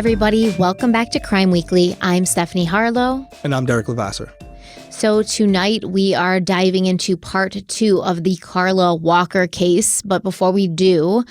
everybody. Welcome back to Crime Weekly. I'm Stephanie Harlow. And I'm Derek Levasseur. So tonight we are diving into part 2 of the Carla Walker case. But before we do,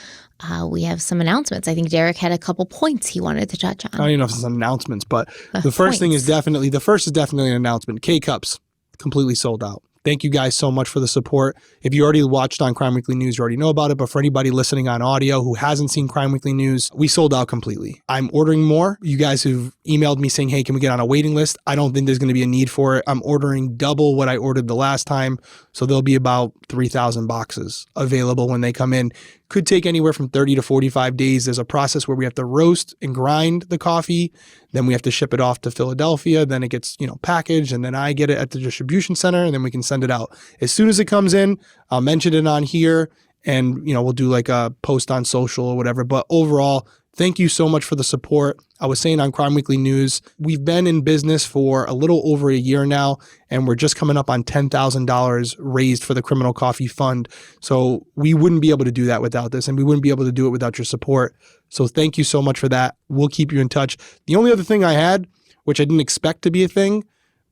we have some announcements. I think Derek had a couple points he wanted to touch on. I don't even know if it's announcements, but the first thing is definitely an announcement. K-Cups, completely sold out. Thank you guys so much for the support. If you already watched on Crime Weekly News, you already know about it. But for anybody listening on audio who hasn't seen Crime Weekly News, we sold out completely. I'm ordering more. You guys who've emailed me saying, hey, can we get on a waiting list? I don't think there's going to be a need for it. I'm ordering double what I ordered the last time. So there'll be about 3,000 boxes available when they come in. Could take anywhere from 30 to 45 days. There's a process where we have to roast and grind the coffee. Then we have to ship it off to Philadelphia. Then it gets, packaged, and then I get it at the distribution center, and then we can send it out. As soon as it comes in, I'll mention it on here, and, we'll do like a post on social or whatever. But overall, thank you so much for the support. I was saying on Crime Weekly News, we've been in business for a little over a year now, and we're just coming up on $10,000 raised for the Criminal Coffee Fund. So we wouldn't be able to do that without this, and we wouldn't be able to do it without your support. So thank you so much for that. We'll keep you in touch. The only other thing I had, which I didn't expect to be a thing,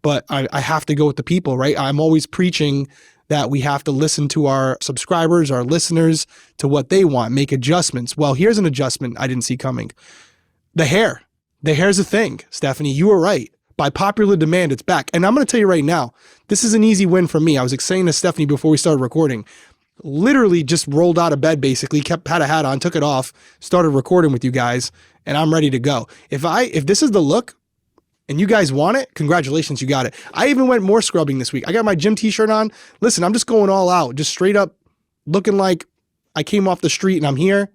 but I have to go with the people, right? I'm always preaching that we have to listen to our subscribers, our listeners, to what they want, make adjustments. Well, here's an adjustment I didn't see coming. The hair. The hair's a thing, Stephanie. You were right. By popular demand, it's back. And I'm going to tell you right now, this is an easy win for me. I was saying to Stephanie before we started recording, literally just rolled out of bed, basically, had a hat on, took it off, started recording with you guys, and I'm ready to go. If this is the look, and you guys want it, congratulations, you got it. I even went more scrubbing this week. I got my gym t-shirt on. Listen, I'm just going all out, just straight up looking like I came off the street and I'm here.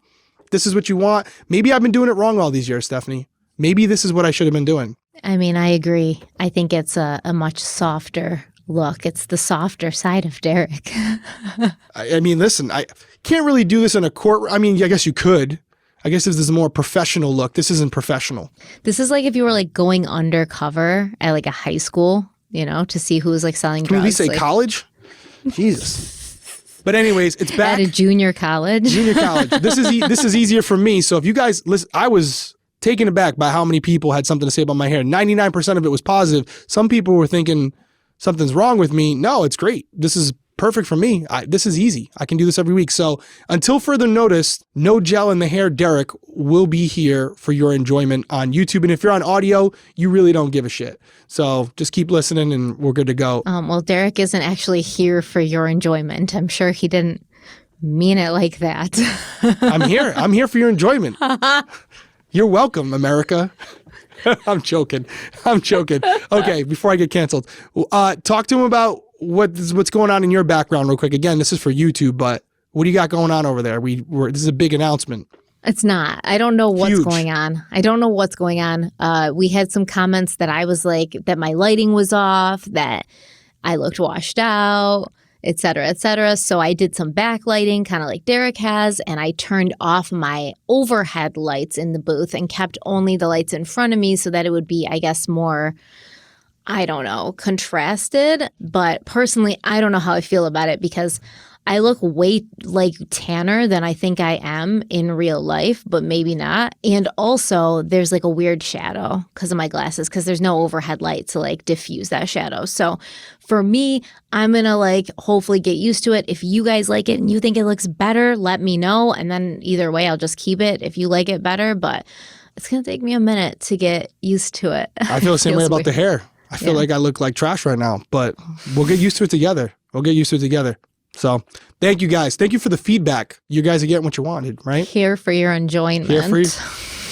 This is what you want. Maybe I've been doing it wrong all these years, Stephanie. Maybe this is what I should have been doing. I mean, I agree. I think it's a much softer look. It's the softer side of Derek. I mean, listen, I can't really do this in a court. I mean, I guess you could. I guess if this is a more professional look, this isn't professional. This is like if you were like going undercover at like a high school, to see who was like selling drugs. Can we at least say college? Jesus. But anyways, it's back. At a junior college. Junior college. This is easier for me. So if you guys listen, I was taken aback by how many people had something to say about my hair. 99% of it was positive. Some people were thinking something's wrong with me. No, it's great. This is perfect for me. This is easy. I can do this every week. So until further notice, no gel in the hair Derek will be here for your enjoyment on YouTube. And if you're on audio, you really don't give a shit. So just keep listening and we're good to go. Well, Derek isn't actually here for your enjoyment. I'm sure he didn't mean it like that. I'm here. I'm here for your enjoyment. You're welcome, America. I'm joking. Okay, before I get canceled, talk to him about what's going on in your background real quick. Again, this is for YouTube, but what do you got going on over there? This is a big announcement. It's not. I don't know what's going on. We had some comments that I was like, that my lighting was off, that I looked washed out, et cetera, et cetera. So I did some backlighting, kind of like Derek has, and I turned off my overhead lights in the booth and kept only the lights in front of me so that it would be, I guess, more, I don't know, contrasted. But personally, I don't know how I feel about it because I look way like tanner than I think I am in real life, but maybe not. And also there's like a weird shadow because of my glasses, because there's no overhead light to like diffuse that shadow. So for me, I'm going to like hopefully get used to it. If you guys like it and you think it looks better, let me know. And then either way, I'll just keep it if you like it better. But it's going to take me a minute to get used to it. I feel the same way about the hair. I feel like I look like trash right now, but we'll get used to it together. So thank you guys. Thank you for the feedback. You guys are getting what you wanted, right? Here for your enjoyment.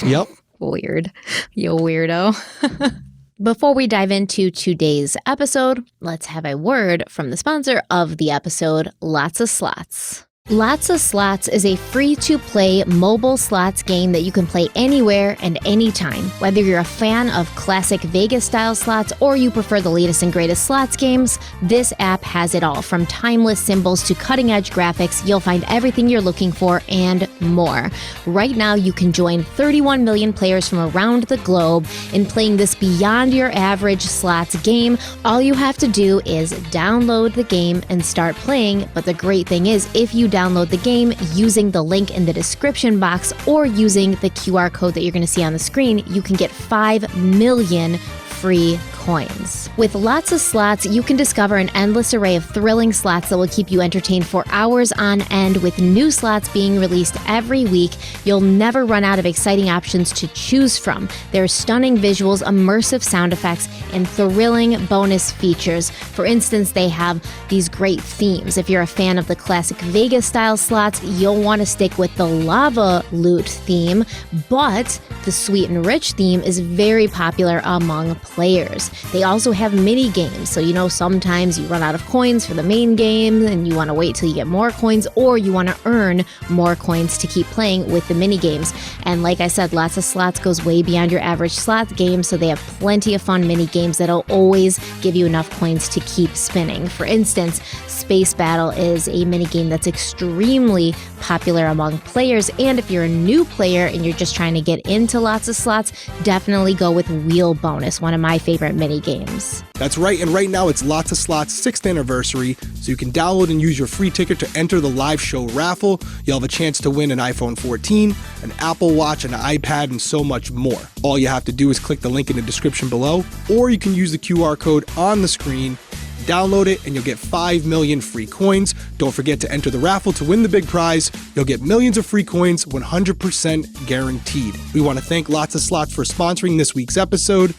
Yep. Weird. You weirdo. Before we dive into today's episode, let's have a word from the sponsor of the episode, Lots of Slots. Lots of Slots is a free-to-play mobile slots game that you can play anywhere and anytime. Whether you're a fan of classic Vegas-style slots or you prefer the latest and greatest slots games, this app has it all. From timeless symbols to cutting-edge graphics, you'll find everything you're looking for and more. Right now, you can join 31 million players from around the globe in playing this beyond-your-average slots game. All you have to do is download the game and start playing, but the great thing is, if you download the game using the link in the description box or using the QR code that you're going to see on the screen, you can get 5 million free coins. With lots of slots, you can discover an endless array of thrilling slots that will keep you entertained for hours on end. With new slots being released every week, you'll never run out of exciting options to choose from. There are stunning visuals, immersive sound effects, and thrilling bonus features. For instance, they have these great themes. If you're a fan of the classic Vegas-style slots, you'll want to stick with the lava loot theme, but the sweet and rich theme is very popular among players. They also have mini games, so sometimes you run out of coins for the main game and you want to wait till you get more coins, or you want to earn more coins to keep playing with the mini games. And like I said, lots of slots goes way beyond your average slot game, so they have plenty of fun mini games that'll always give you enough coins to keep spinning. For instance, Space Battle is a mini game that's extremely popular among players, and if you're a new player and you're just trying to get into lots of slots, definitely go with Wheel Bonus, one of my favorite mini games. That's right, and right now it's Lots of Slots 6th anniversary, so you can download and use your free ticket to enter the live show raffle. You'll have a chance to win an iPhone 14, an Apple Watch, an iPad, and so much more. All you have to do is click the link in the description below, or you can use the QR code on the screen. Download it and you'll get 5 million free coins. Don't forget to enter the raffle to win the big prize. You'll get millions of free coins, 100% guaranteed. We want to thank Lots of Slots for sponsoring this week's episode.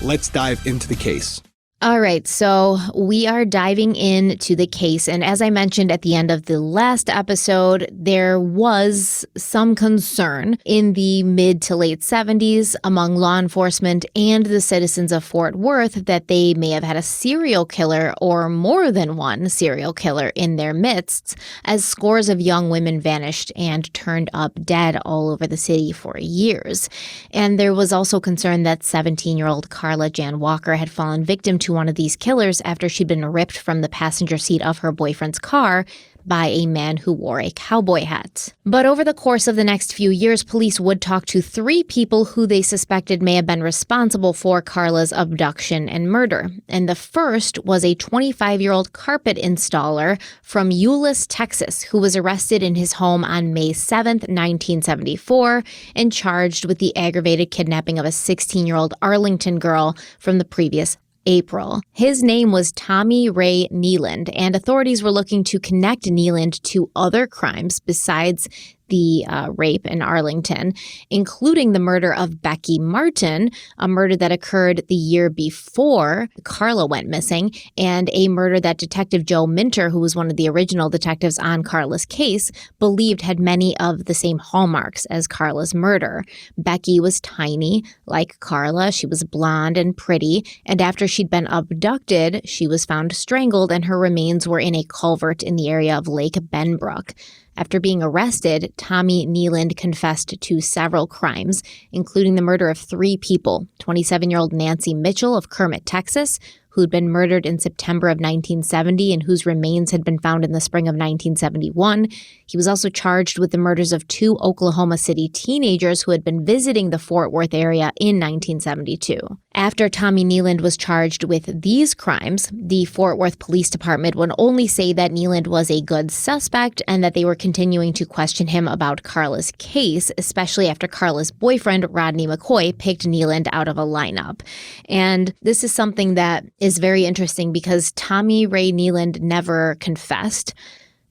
Let's dive into the case. All right, so we are diving into the case, and as I mentioned at the end of the last episode, there was some concern in the mid to late 70s among law enforcement and the citizens of Fort Worth that they may have had a serial killer or more than one serial killer in their midst, as scores of young women vanished and turned up dead all over the city for years. And there was also concern that 17-year-old Carla Jan Walker had fallen victim to one of these killers after she'd been ripped from the passenger seat of her boyfriend's car by a man who wore a cowboy hat. But over the course of the next few years, police would talk to 3 people who they suspected may have been responsible for Carla's abduction and murder. And the first was a 25-year-old carpet installer from Euless, Texas, who was arrested in his home on May 7th, 1974, and charged with the aggravated kidnapping of a 16-year-old Arlington girl from the previous April. His name was Tommy Ray Nealand, and authorities were looking to connect Nealand to other crimes besides the rape in Arlington, including the murder of Becky Martin, a murder that occurred the year before Carla went missing, and a murder that Detective Joe Minter, who was one of the original detectives on Carla's case, believed had many of the same hallmarks as Carla's murder. Becky was tiny, like Carla. She was blonde and pretty, and after she'd been abducted, she was found strangled, and her remains were in a culvert in the area of Lake Benbrook. After being arrested, Tommy Nealand confessed to several crimes, including the murder of 3 people: 27-year-old Nancy Mitchell of Kermit, Texas, who'd been murdered in September of 1970 and whose remains had been found in the spring of 1971. He was also charged with the murders of 2 Oklahoma City teenagers who had been visiting the Fort Worth area in 1972. After Tommy Nealand was charged with these crimes, the Fort Worth Police Department would only say that Nealand was a good suspect and that they were continuing to question him about Carla's case, especially after Carla's boyfriend, Rodney McCoy, picked Nealand out of a lineup. And this is something that is very interesting because Tommy Ray Nealand never confessed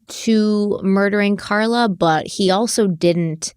to murdering Carla, but he also didn't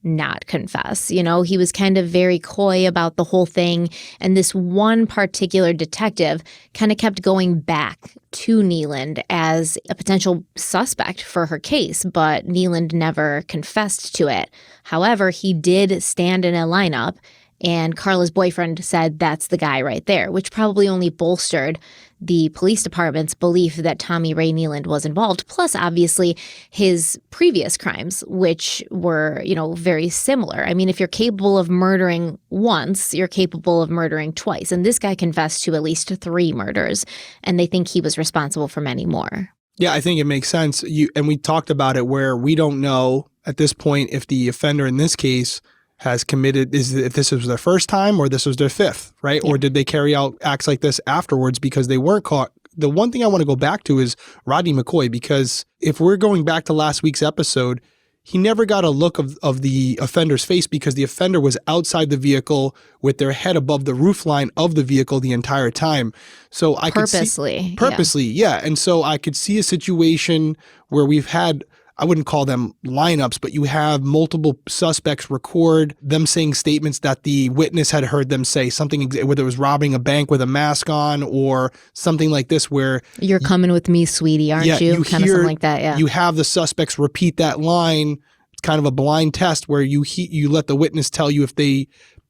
not confess. He was kind of very coy about the whole thing. And this one particular detective kind of kept going back to Nealand as a potential suspect for her case, but Nealand never confessed to it. However, he did stand in a lineup, and Carla's boyfriend said that's the guy right there, which probably only bolstered the police department's belief that Tommy Ray Nealand was involved, plus obviously his previous crimes, which were, very similar. I mean, if you're capable of murdering once, you're capable of murdering twice. And this guy confessed to at least 3 murders, and they think he was responsible for many more. Yeah, I think it makes sense. And we talked about it where we don't know at this point if the offender in this case has committed, if this was their first time or this was their 5th, right? Yeah. Or did they carry out acts like this afterwards because they weren't caught the one thing I want to go back to is Rodney McCoy, because if we're going back to last week's episode, he never got a look of the offender's face because the offender was outside the vehicle with their head above the roofline of the vehicle the entire time. So I purposely, yeah. And so I could see a situation where we've had, I wouldn't call them lineups, but you have multiple suspects record them saying statements that the witness had heard them say, something, whether it was robbing a bank with a mask on or something like this where you're coming with me, sweetie, aren't you? Kind of something like that, yeah. You have the suspects repeat that line. It's kind of a blind test where you let the witness tell you if they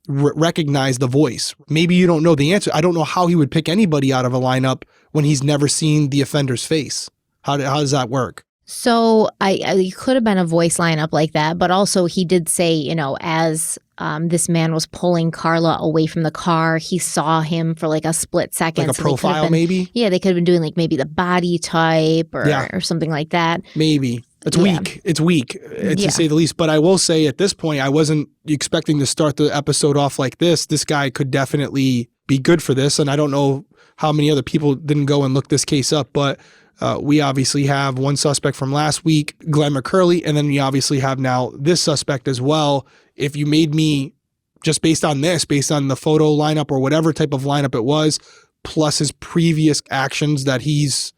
recognize the voice. Maybe you don't know the answer. I don't know how he would pick anybody out of a lineup when he's never seen the offender's face. How does that work? So I could have been a voice lineup like that, but also he did say, as this man was pulling Carla away from the car, he saw him for like a split second. Like a profile maybe? Yeah, they could have been doing like maybe the body type or something like that. Maybe. It's weak. It's weak, to say the least. But I will say at this point, I wasn't expecting to start the episode off like this. This guy could definitely be good for this. And I don't know how many other people didn't go and look this case up, but we obviously have one suspect from last week, Glenn McCurley, and then we obviously have now this suspect as well. If you made me, just based on the photo lineup or whatever type of lineup it was, plus his previous actions that he's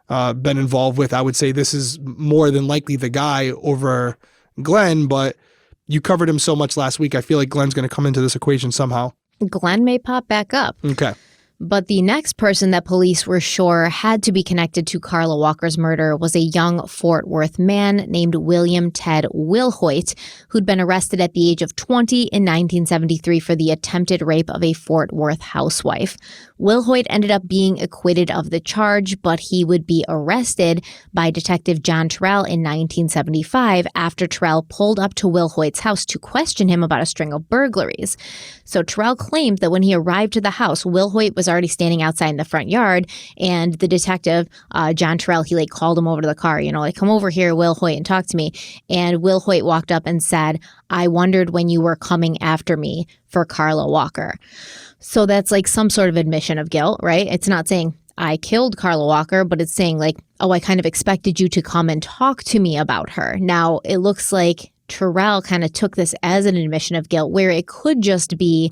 been involved with, I would say this is more than likely the guy over Glenn, but you covered him so much last week. I feel like Glenn's going to come into this equation somehow. Glenn may pop back up. Okay. But the next person that police were sure had to be connected to Carla Walker's murder was a young Fort Worth man named William Ted Wilhoit, who'd been arrested at the age of 20 in 1973 for the attempted rape of a Fort Worth housewife. Wilhoit ended up being acquitted of the charge, but he would be arrested by Detective John Terrell in 1975 after Terrell pulled up to Wilhoit's house to question him about a string of burglaries. So Terrell claimed that when he arrived to the house, Wilhoit was already standing outside in the front yard, and the detective, John Terrell, he called him over to the car, come over here, Wilhoit, and talk to me. And Wilhoit walked up and said, "I wondered when you were coming after me for Carla Walker." So that's like some sort of admission of guilt, right? It's not saying I killed Carla Walker, but it's saying like, oh, I kind of expected you to come and talk to me about her. Now, it looks like Terrell kind of took this as an admission of guilt, where it could just be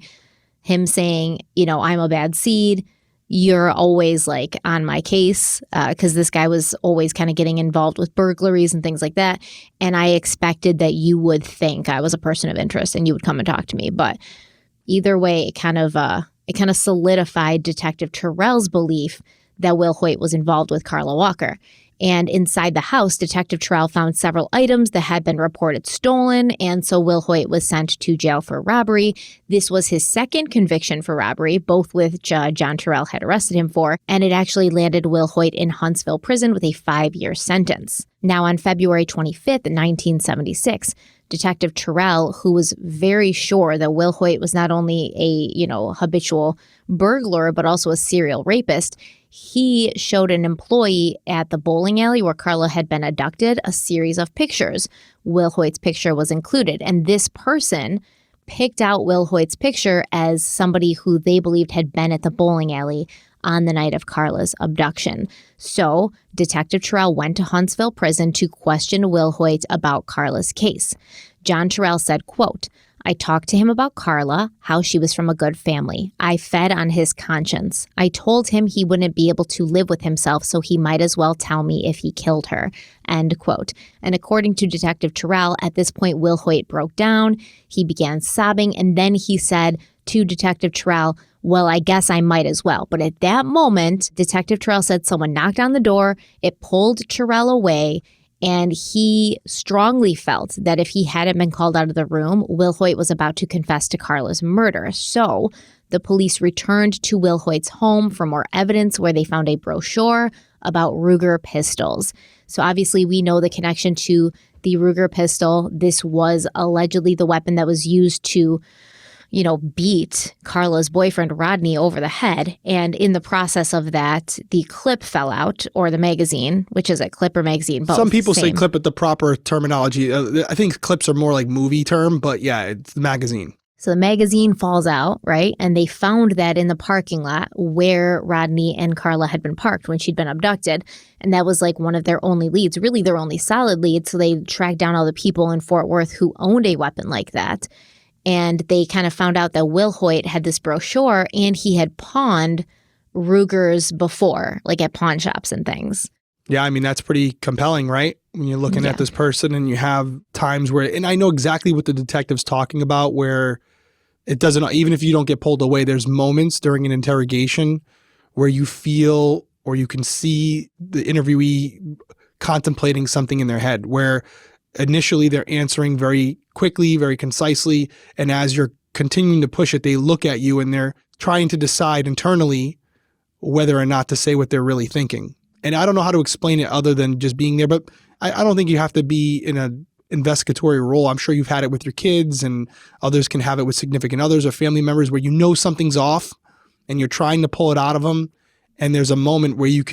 him saying, I'm a bad seed. You're always like on my case, because this guy was always kind of getting involved with burglaries and things like that. And I expected that you would think I was a person of interest and you would come and talk to me. But either way, it kind of solidified Detective Terrell's belief that Wilhoit was involved with Carla Walker. And inside the house, Detective Terrell found several items that had been reported stolen, and so Wilhoit was sent to jail for robbery. This was his second conviction for robbery, both which John Terrell had arrested him for, and it actually landed Wilhoit in Huntsville prison with a 5-year sentence. Now, on February 25th, 1976, Detective Terrell, who was very sure that Wilhoit was not only a, habitual burglar, but also a serial rapist, he showed an employee at the bowling alley where Carla had been abducted a series of pictures. Wilhoit's picture was included, and this person picked out Wilhoit's picture as somebody who they believed had been at the bowling alley on the night of Carla's abduction. So Detective Terrell went to Huntsville prison to question Wilhoit about Carla's case. John Terrell said, quote, "I talked to him about Carla, how she was from a good family. I fed on his conscience. I told him he wouldn't be able to live with himself, so he might as well tell me if he killed her." End quote. And according to Detective Terrell, at this point, Wilhoit broke down. He began sobbing, and then he said to Detective Terrell, "Well, I guess I might as well." But at that moment, Detective Terrell said someone knocked on the door. It pulled Terrell away. And he strongly felt that if he hadn't been called out of the room, Wilhoit was about to confess to Carla's murder. So the police returned to Wilhoit's home for more evidence, where they found a brochure about Ruger pistols. So obviously we know the connection to the Ruger pistol. This was allegedly the weapon that was used to beat Carla's boyfriend, Rodney, over the head. And in the process of that, the clip fell out, or the magazine, which is a clip or magazine. Both, some people same. say clip at the proper terminology. I think clips are more like movie term, but yeah, it's the magazine. So the magazine falls out, right? And they found that in the parking lot where Rodney and Carla had been parked when she'd been abducted. And that was like one of their only leads, really their only solid lead. So they tracked down all the people in Fort Worth who owned a weapon like that. And they kind of found out that Will Hoyt had this brochure and he had pawned Ruger's before, like at pawn shops and things. Yeah, I mean, that's pretty compelling, right? When you're looking at this person and you have times where, and I know exactly what the detective's talking about, where it doesn't, even if you don't get pulled away, there's moments during an interrogation where you feel or you can see the interviewee contemplating something in their head, where initially they're answering very quickly, very concisely. And as you're continuing to push it, they look at you and they're trying to decide internally whether or not to say what they're really thinking. And I don't know how to explain it other than just being there, but I don't think you have to be in an investigatory role. I'm sure you've had it with your kids, and others can have it with significant others or family members where you know something's off and you're trying to pull it out of them. And there's a moment where you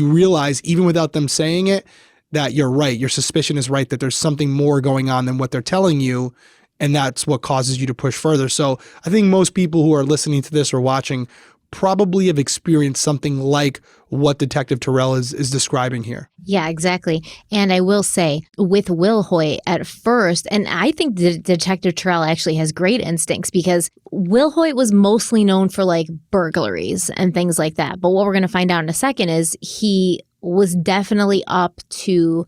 realize, even without them saying it, that you're right. Your suspicion is right, that there's something more going on than what they're telling you. And that's what causes you to push further. So I think most people who are listening to this or watching probably have experienced something like what Detective Terrell is describing here. Yeah, exactly. And I will say, with Will Hoyt at first, and I think Detective Terrell actually has great instincts, because Will Hoyt was mostly known for like burglaries and things like that. But what we're going to find out in a second is he was definitely up to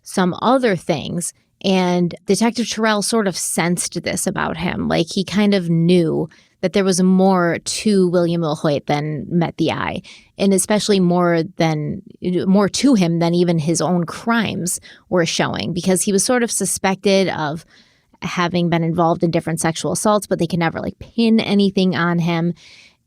some other things. And Detective Terrell sort of sensed this about him. Like, he kind of knew that there was more to William Will Hoyt than met the eye, and especially more to him than even his own crimes were showing, because he was sort of suspected of having been involved in different sexual assaults, but they could never like pin anything on him.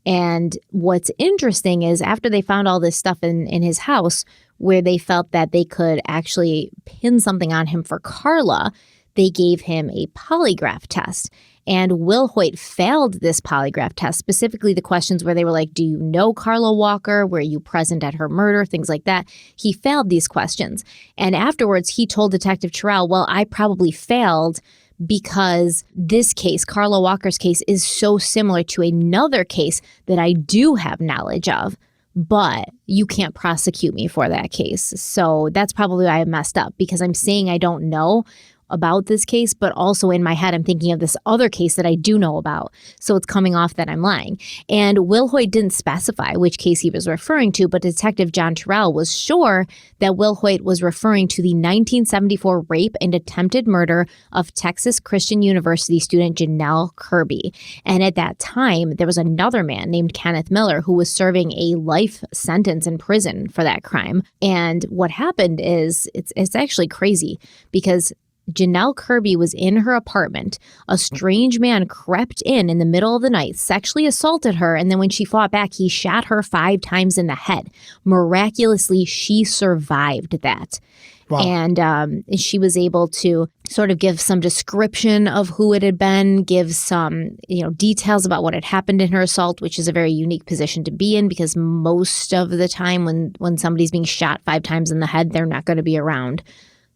And what's interesting is, after they found all this stuff in his house where they felt that they could actually pin something on him for Carla, they gave him a polygraph test. And Will Hoyt failed this polygraph test, specifically the questions where they were like, do you know Carla Walker? Were you present at her murder? Things like that. He failed these questions. And afterwards, he told Detective Terrell, well, I probably failed because this case, Carla Walker's case, is so similar to another case that I do have knowledge of, but you can't prosecute me for that case. So that's probably why I messed up, because I'm saying I don't know about this case, but also in my head, I'm thinking of this other case that I do know about. So it's coming off that I'm lying. And Will Hoyt didn't specify which case he was referring to, but Detective John Terrell was sure that Will Hoyt was referring to the 1974 rape and attempted murder of Texas Christian University student Janelle Kirby. And at that time, there was another man named Kenneth Miller who was serving a life sentence in prison for that crime. And what happened is, it's actually crazy, because Janelle Kirby was in her apartment. A strange man crept in the middle of the night, sexually assaulted her, and then when she fought back, he shot her 5 times in the head. Miraculously, she survived that. Wow. And she was able to sort of give some description of who it had been, give some, details about what had happened in her assault, which is a very unique position to be in, because most of the time when somebody's being shot 5 times in the head, they're not going to be around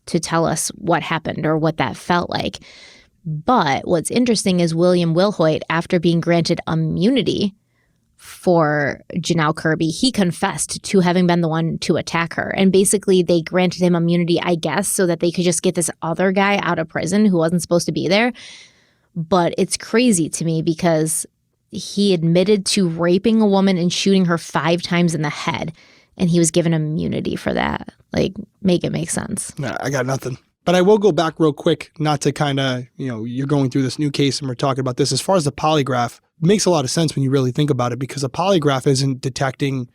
to tell us what happened or what that felt like. But what's interesting is William Will Hoyt, after being granted immunity for Janelle Kirby, he confessed to having been the one to attack her. And basically they granted him immunity, I guess, so that they could just get this other guy out of prison who wasn't supposed to be there. But it's crazy to me, because he admitted to raping a woman and shooting her 5 times in the head, and he was given immunity for that. Like, make it make sense. No, I got nothing. But I will go back real quick, not to kind of, you're going through this new case and we're talking about this. As far as the polygraph, it makes a lot of sense when you really think about it, because a polygraph isn't detecting,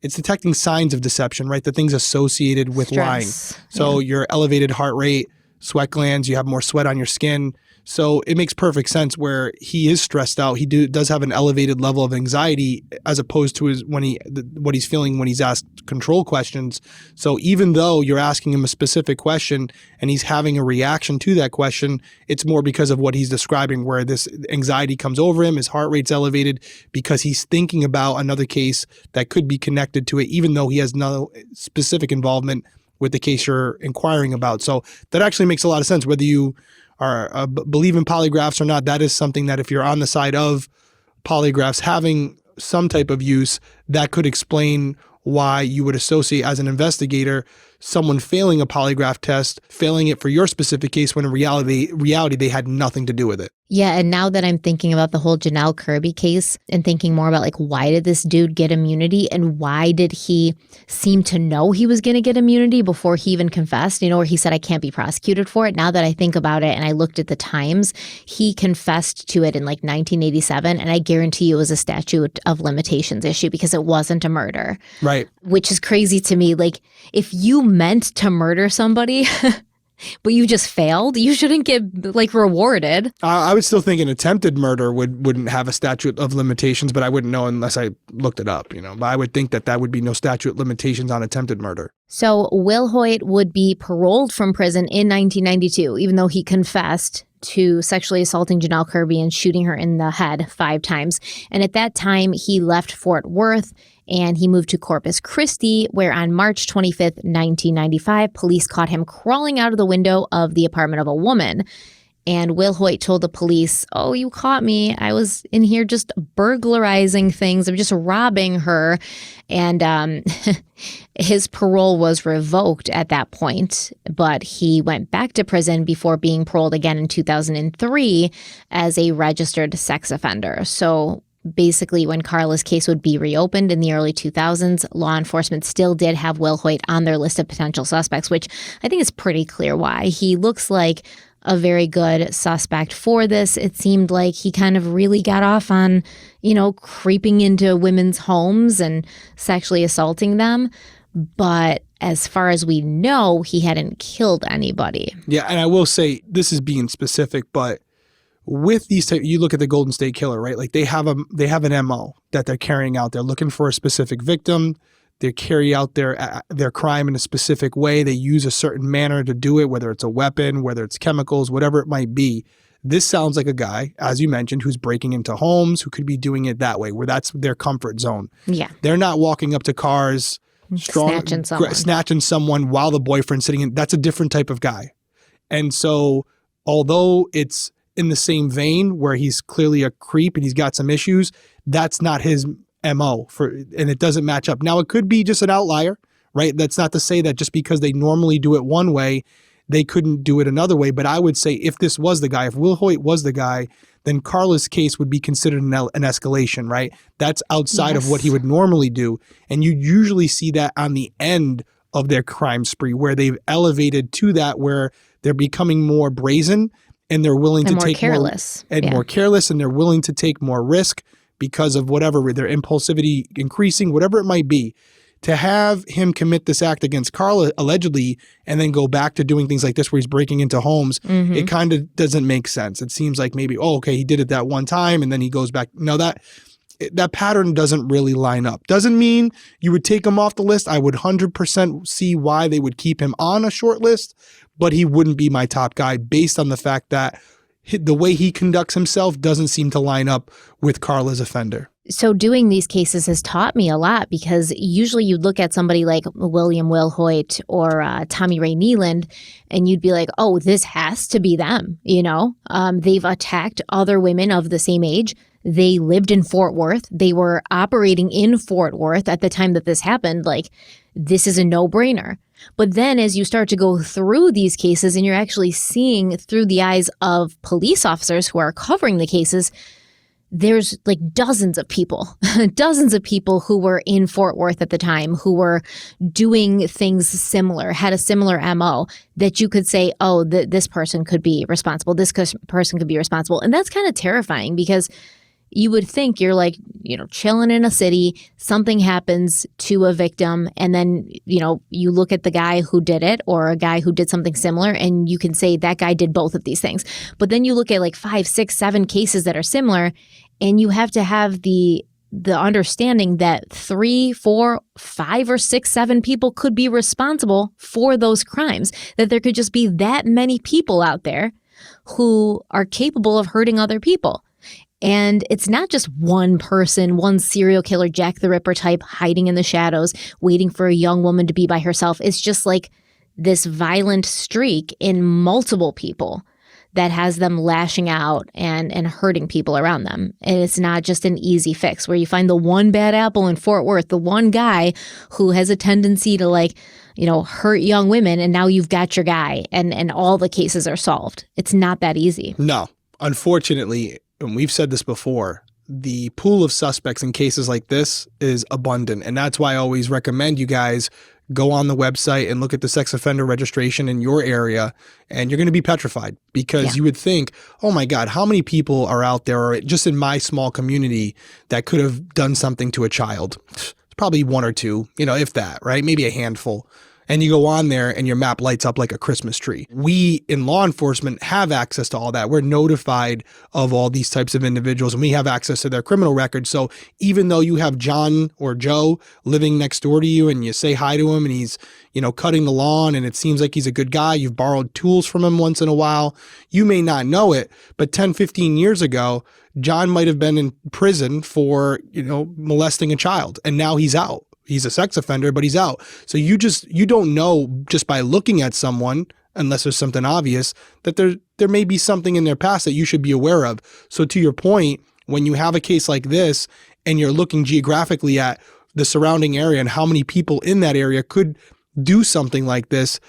it's detecting signs of deception, right? The things associated with lying. So your elevated heart rate, sweat glands, you have more sweat on your skin. So it makes perfect sense where he is stressed out. He does have an elevated level of anxiety, as opposed to what he's feeling when he's asked control questions. So even though you're asking him a specific question and he's having a reaction to that question, it's more because of what he's describing, where this anxiety comes over him, his heart rate's elevated, because he's thinking about another case that could be connected to it, even though he has no specific involvement with the case you're inquiring about. So that actually makes a lot of sense, whether you believe in polygraphs or not, that is something that if you're on the side of polygraphs having some type of use, that could explain why you would associate as an investigator someone failing a polygraph test, failing it for your specific case, when in reality they had nothing to do with it. Yeah, and now that I'm thinking about the whole Janelle Kirby case and thinking more about like why did this dude get immunity and why did he seem to know he was going to get immunity before he even confessed, where he said I can't be prosecuted for it. Now that I think about it and I looked at the times, he confessed to it in like 1987, and I guarantee it was a statute of limitations issue because it wasn't a murder. Right. Which is crazy to me. Like if you meant to murder somebody but you just failed, you shouldn't get like rewarded. I would still think an attempted murder wouldn't have a statute of limitations, but I wouldn't know unless I looked it up, But I would think that would be no statute of limitations on attempted murder. So Will Hoyt would be paroled from prison in 1992, even though he confessed to sexually assaulting Janelle Kirby and shooting her in the head 5 times. And at that time, he left Fort Worth and he moved to Corpus Christi, where on March 25th, 1995, police caught him crawling out of the window of the apartment of a woman. And Will Hoyt told the police, "Oh, you caught me. I was in here just burglarizing things. I'm just robbing her." And his parole was revoked at that point, but he went back to prison before being paroled again in 2003 as a registered sex offender. So basically, when Carla's case would be reopened in the early 2000s, law enforcement still did have Will Hoyt on their list of potential suspects, which I think is pretty clear why. He looks like a very good suspect for this. It seemed like he kind of really got off on, creeping into women's homes and sexually assaulting them. But as far as we know, he hadn't killed anybody. Yeah, and I will say, this is being specific, but with these type, you look at the Golden State Killer, right? Like they have an MO that they're carrying out. They're looking for a specific victim. They carry out their crime in a specific way. They use a certain manner to do it, whether it's a weapon, whether it's chemicals, whatever it might be. This sounds like a guy, as you mentioned, who's breaking into homes, who could be doing it that way, where that's their comfort zone. Yeah. They're not walking up to cars, snatching someone while the boyfriend's sitting in. That's a different type of guy. And so, although it's in the same vein where he's clearly a creep and he's got some issues, that's not his MO and it doesn't match up. Now, it could be just an outlier, right? That's not to say that just because they normally do it one way, they couldn't do it another way. But I would say if this was the guy, if Will Hoyt was the guy, then Carla's case would be considered an escalation, right? That's outside of what he would normally do. And you usually see that on the end of their crime spree, where they've elevated to that, where they're becoming more brazen and they're willing to take more careless, and they're willing to take more risk because of whatever, their impulsivity increasing, whatever it might be. To have him commit this act against Carla, allegedly, and then go back to doing things like this where he's breaking into homes, it kind of doesn't make sense. It seems like maybe, he did it that one time and then he goes back. No, that pattern doesn't really line up. Doesn't mean you would take him off the list. I would 100% see why they would keep him on a short list, but he wouldn't be my top guy based on the fact that the way he conducts himself doesn't seem to line up with Carla's offender. So doing these cases has taught me a lot, because usually you'd look at somebody like William Will Hoyt or Tommy Ray Nealand and you'd be like, oh, this has to be them. They've attacked other women of the same age. They lived in Fort Worth. They were operating in Fort Worth at the time that this happened. Like, this is a no-brainer. But then as you start to go through these cases and you're actually seeing through the eyes of police officers who are covering the cases, there's like dozens of people who were in Fort Worth at the time, who were doing things similar, had a similar MO, that you could say, oh, this person could be responsible. This person could be responsible. And that's kind of terrifying, because you would think you're like, chilling in a city, something happens to a victim, and then, you look at the guy who did it or a guy who did something similar, and you can say that guy did both of these things. But then you look at like 5, 6, 7 cases that are similar, and you have to have the understanding that 3, 4, 5, or 6, 7 people could be responsible for those crimes, that there could just be that many people out there who are capable of hurting other people. And it's not just one person, one serial killer, Jack the Ripper type, hiding in the shadows, waiting for a young woman to be by herself. It's just like this violent streak in multiple people that has them lashing out and hurting people around them. And it's not just an easy fix where you find the one bad apple in Fort Worth, the one guy who has a tendency to hurt young women, and now you've got your guy and all the cases are solved. It's not that easy. No, unfortunately, and we've said this before, the pool of suspects in cases like this is abundant. And that's why I always recommend you guys go on the website and look at the sex offender registration in your area, and you're going to be petrified because you would think, oh my God, how many people are out there or just in my small community that could have done something to a child? It's probably one or two, if that, right? Maybe a handful. And you go on there and your map lights up like a Christmas tree. We in law enforcement have access to all that. We're notified of all these types of individuals and we have access to their criminal records. So even though you have John or Joe living next door to you and you say hi to him and he's, cutting the lawn and it seems like he's a good guy, you've borrowed tools from him once in a while, you may not know it, but 10, 15 years ago, John might have been in prison for, molesting a child and now he's out. He's a sex offender, but he's out. So you don't know just by looking at someone, unless there's something obvious, that there may be something in their past that you should be aware of. So to your point, when you have a case like this and you're looking geographically at the surrounding area and how many people in that area could do something like this,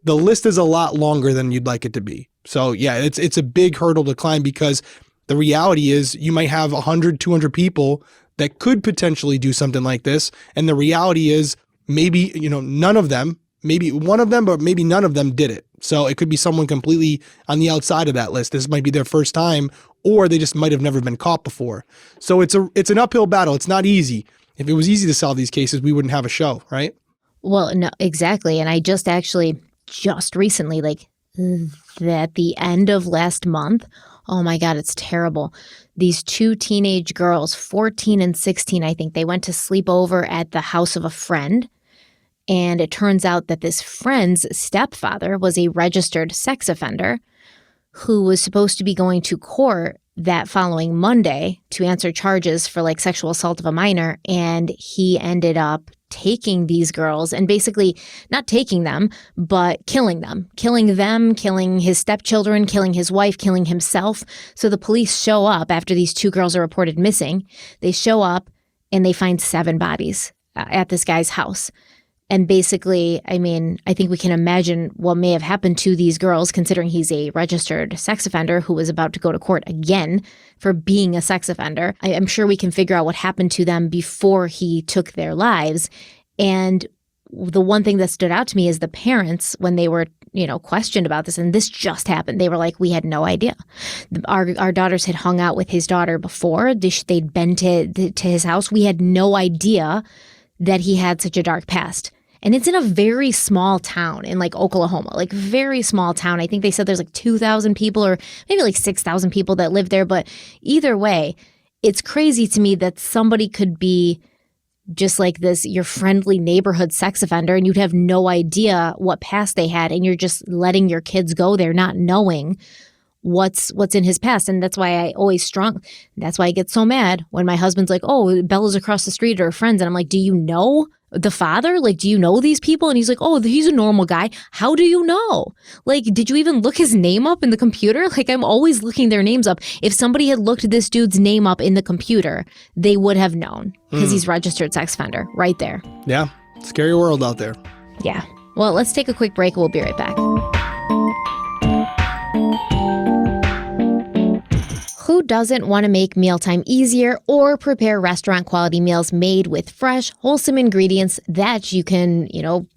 the list is a lot longer than you'd like it to be. So yeah, it's a big hurdle to climb because the reality is you might have 100, 200 people that could potentially do something like this. And the reality is maybe, none of them, maybe one of them, but maybe none of them did it. So it could be someone completely on the outside of that list. This might be their first time, or they just might have never been caught before. So it's an uphill battle. It's not easy. If it was easy to solve these cases, we wouldn't have a show, right? Well, no, exactly. And I just recently, at the end of last month, oh my God, it's terrible. These two teenage girls, 14 and 16, I think, they went to sleep over at the house of a friend. And it turns out that this friend's stepfather was a registered sex offender who was supposed to be going to court that following Monday to answer charges for sexual assault of a minor. And he ended up taking these girls and basically not taking them, but killing his stepchildren, killing his wife, killing himself. So the police show up after these two girls are reported missing. They show up and they find 7 bodies at this guy's house. And basically, I think we can imagine what may have happened to these girls, considering he's a registered sex offender who was about to go to court again for being a sex offender. I'm sure we can figure out what happened to them before he took their lives. And the one thing that stood out to me is the parents, when they were, questioned about this, and this just happened, they were like, we had no idea. Our daughters had hung out with his daughter before. They'd been to his house. We had no idea that he had such a dark past. And it's in a very small town in Oklahoma, very small town. I think they said there's 2,000 people or maybe 6,000 people that live there. But either way, it's crazy to me that somebody could be just like this, your friendly neighborhood sex offender, and you'd have no idea what past they had. And you're just letting your kids go there, not knowing what's in his past. And that's why that's why I get so mad when my husband's like, oh, Bella's across the street or her friends. And I'm like, do you know the father? Do you know these people? And he's like, oh, he's a normal guy. How do you know? Did you even look his name up in the computer? I'm always looking their names up. If somebody had looked this dude's name up in the computer, they would have known because he's registered sex offender right there. Yeah. Scary world out there. Yeah. Well, let's take a quick break. We'll be right back. Who doesn't want to make mealtime easier or prepare restaurant quality meals made with fresh, wholesome ingredients that you can,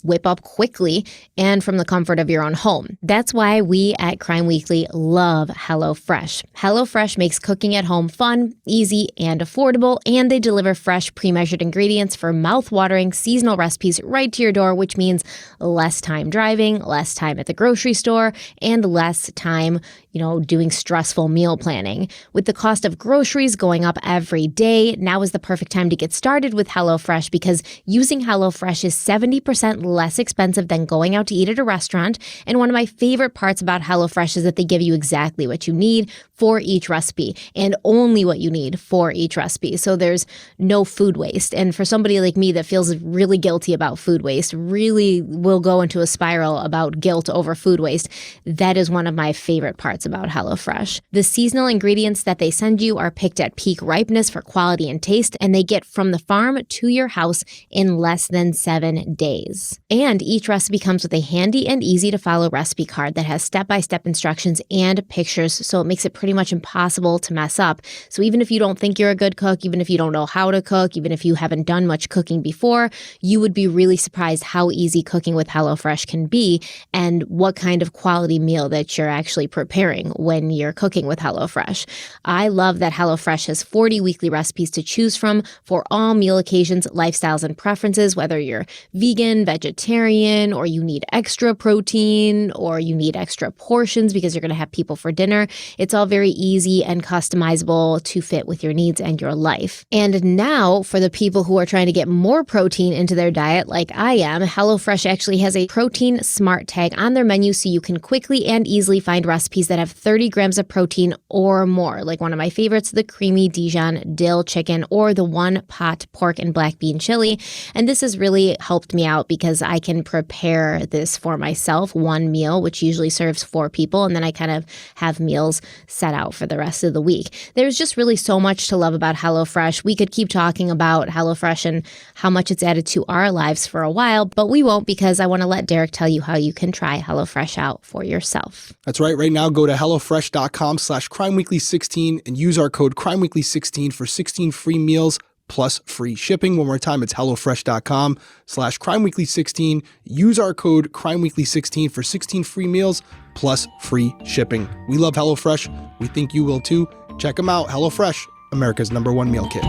whip up quickly and from the comfort of your own home? That's why we at Crime Weekly love HelloFresh. HelloFresh makes cooking at home fun, easy, and affordable, and they deliver fresh, pre-measured ingredients for mouth-watering seasonal recipes right to your door, which means less time driving, less time at the grocery store, and less time, doing stressful meal planning. With With the cost of groceries going up every day, now is the perfect time to get started with HelloFresh because using HelloFresh is 70% less expensive than going out to eat at a restaurant. And one of my favorite parts about HelloFresh is that they give you exactly what you need for each recipe and only what you need for each recipe. So there's no food waste. And for somebody like me that feels really guilty about food waste, really will go into a spiral about guilt over food waste, that is one of my favorite parts about HelloFresh. The seasonal ingredients that they send you are picked at peak ripeness for quality and taste, and they get from the farm to your house in less than 7 days. And each recipe comes with a handy and easy to follow recipe card that has step-by-step instructions and pictures, so it makes it pretty much impossible to mess up. So even if you don't think you're a good cook, even if you don't know how to cook, even if you haven't done much cooking before, you would be really surprised how easy cooking with HelloFresh can be and what kind of quality meal that you're actually preparing when you're cooking with HelloFresh. I love that HelloFresh has 40 weekly recipes to choose from for all meal occasions, lifestyles, and preferences, whether you're vegan, vegetarian, or you need extra protein, or you need extra portions because you're going to have people for dinner. It's all very easy and customizable to fit with your needs and your life. And now, for the people who are trying to get more protein into their diet like I am, HelloFresh actually has a protein smart tag on their menu so you can quickly and easily find recipes that have 30 grams of protein or more. Like one of my favorites, the creamy Dijon dill chicken or the one pot pork and black bean chili. And this has really helped me out because I can prepare this for myself, one meal, which usually serves 4 people. And then I kind of have meals set out for the rest of the week. There's just really so much to love about HelloFresh. We could keep talking about HelloFresh and how much it's added to our lives for a while, but we won't because I want to let Derek tell you how you can try HelloFresh out for yourself. That's right. Right now, go to HelloFresh.com/CrimeWeekly16 and use our code CrimeWeekly16 for 16 free meals plus free shipping. One more time, it's HelloFresh.com/CrimeWeekly16. Use our code CrimeWeekly16 for 16 free meals plus free shipping. We love HelloFresh. We think you will too. Check them out. HelloFresh, America's #1 meal kit.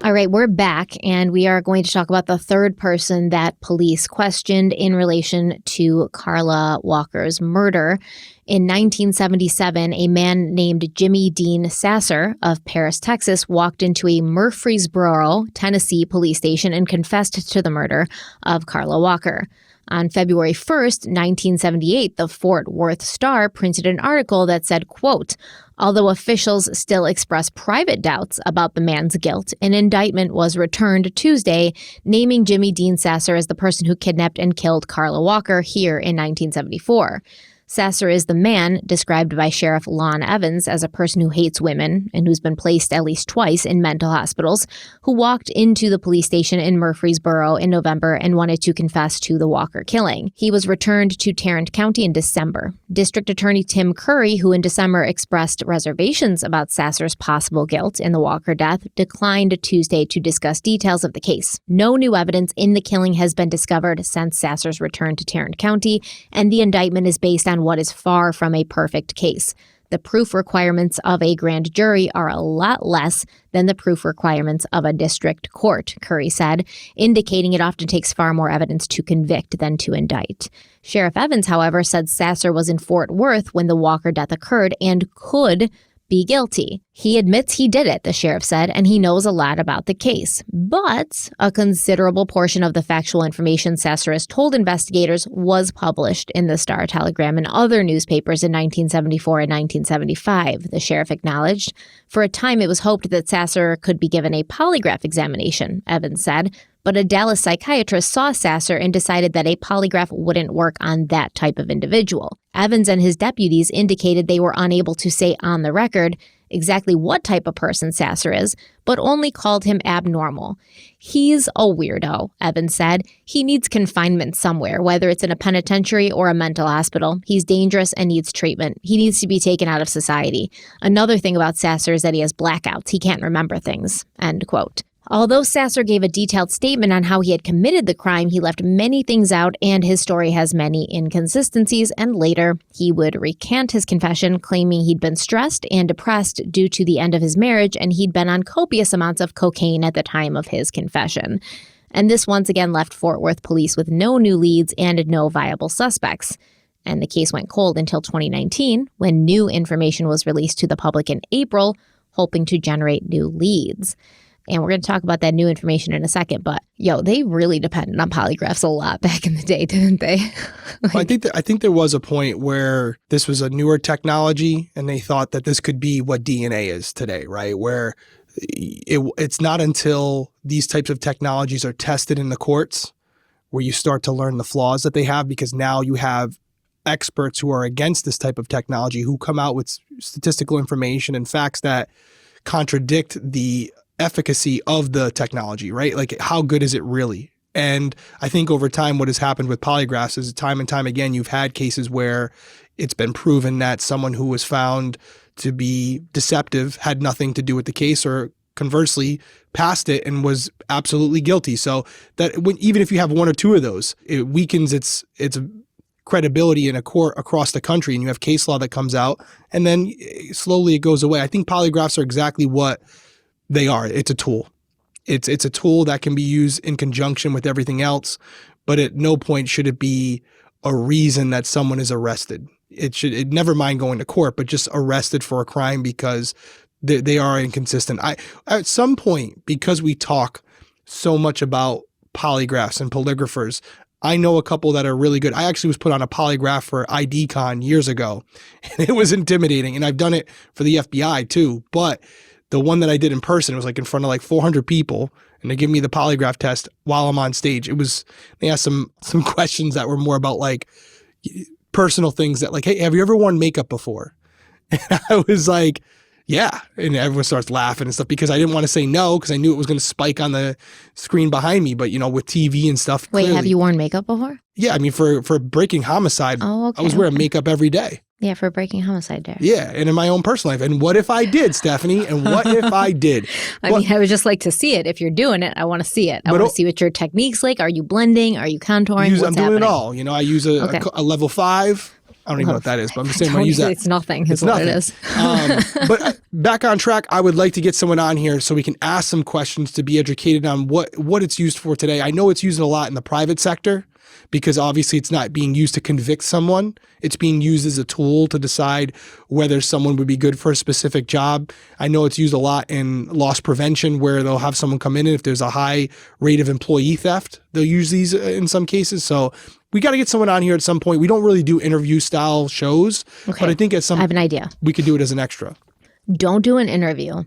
All right, we're back, and we are going to talk about the third person that police questioned in relation to Carla Walker's murder. In 1977, a man named Jimmy Dean Sasser of Paris, Texas, walked into a Murfreesboro, Tennessee police station and confessed to the murder of Carla Walker. On February 1st, 1978, the Fort Worth Star printed an article that said, quote, "Although officials still express private doubts about the man's guilt, an indictment was returned Tuesday, naming Jimmy Dean Sasser as the person who kidnapped and killed Carla Walker here in 1974. Sasser is the man, described by Sheriff Lon Evans as a person who hates women and who's been placed at least twice in mental hospitals, who walked into the police station in Murfreesboro in November and wanted to confess to the Walker killing. He was returned to Tarrant County in December. District Attorney Tim Curry, who in December expressed reservations about Sasser's possible guilt in the Walker death, declined Tuesday to discuss details of the case. No new evidence in the killing has been discovered since Sasser's return to Tarrant County, and the indictment is based on what is far from a perfect case. The proof requirements of a grand jury are a lot less than the proof requirements of a district court, Curry said, indicating it often takes far more evidence to convict than to indict. Sheriff Evans, however, said Sasser was in Fort Worth when the Walker death occurred and could be guilty. He admits he did it, the sheriff said, and he knows a lot about the case. But a considerable portion of the factual information Sasser has told investigators was published in the Star-Telegram and other newspapers in 1974 and 1975, the sheriff acknowledged. For a time, it was hoped that Sasser could be given a polygraph examination, Evans said. But a Dallas psychiatrist saw Sasser and decided that a polygraph wouldn't work on that type of individual. Evans and his deputies indicated they were unable to say on the record exactly what type of person Sasser is, but only called him abnormal. He's a weirdo, Evans said. He needs confinement somewhere, whether it's in a penitentiary or a mental hospital. He's dangerous and needs treatment. He needs to be taken out of society. Another thing about Sasser is that he has blackouts. He can't remember things, end quote. Although Sasser gave a detailed statement on how he had committed the crime, he left many things out and his story has many inconsistencies, and later he would recant his confession, claiming he'd been stressed and depressed due to the end of his marriage and he'd been on copious amounts of cocaine at the time of his confession. And this once again left Fort Worth police with no new leads and no viable suspects. and the case went cold until 2019 when new information was released to the public in April, hoping to generate new leads. And we're going to talk about that new information in a second. But, they really depended on polygraphs a lot back in the day, didn't they? Well, I think there was a point where this was a newer technology and they thought that this could be what DNA is today, right? Where it's not until these types of technologies are tested in the courts where you start to learn the flaws that they have, because now you have experts who are against this type of technology who come out with statistical information and facts that contradict the efficacy of the technology, right? Like, how good is it really? And I think over time, what has happened with polygraphs is time and time again, you've had cases where it's been proven that someone who was found to be deceptive had nothing to do with the case, or conversely passed it and was absolutely guilty. So that even if you have one or two of those, it weakens its credibility in a court across the country, and you have case law that comes out and then slowly it goes away. I think polygraphs are exactly what they are. It's a tool. It's a tool that can be used in conjunction with everything else, but at no point should it be a reason that someone is arrested. It never mind going to court, but just arrested for a crime because they are inconsistent. At some point, because we talk so much about polygraphs and polygraphers, I know a couple that are really good. I actually was put on a polygraph for IDCon years ago, and it was intimidating. And I've done it for the FBI too, but the one that I did in person, it was like in front of like 400 people, and they give me the polygraph test while I'm on stage. They asked some questions that were more about like personal things that like, hey, have you ever worn makeup before? And I was like, yeah. And everyone starts laughing and stuff because I didn't want to say no because I knew it was going to spike on the screen behind me. But, with TV and stuff. Wait, clearly, have you worn makeup before? Yeah. I mean, for breaking homicide, I was wearing makeup every day. Yeah, for breaking homicide dare. Yeah, and in my own personal life. And what if I did, Stephanie? And what if I did? I would just like to see it. If you're doing it, I want to see it. I want to see what your technique's like. Are you blending? Are you contouring? I'm doing it all. I use a level 5. I don't even know what that is, but I'm just saying when I use that. It's nothing. It's what it is. But back on track, I would like to get someone on here so we can ask some questions to be educated on what it's used for today. I know it's used a lot in the private sector, because obviously it's not being used to convict someone. It's being used as a tool to decide whether someone would be good for a specific job. I know it's used a lot in loss prevention, where they'll have someone come in, and if there's a high rate of employee theft, they'll use these in some cases. So we got to get someone on here at some point. We don't really do interview style shows, but I think I have an idea. We could do it as an extra. Don't do an interview.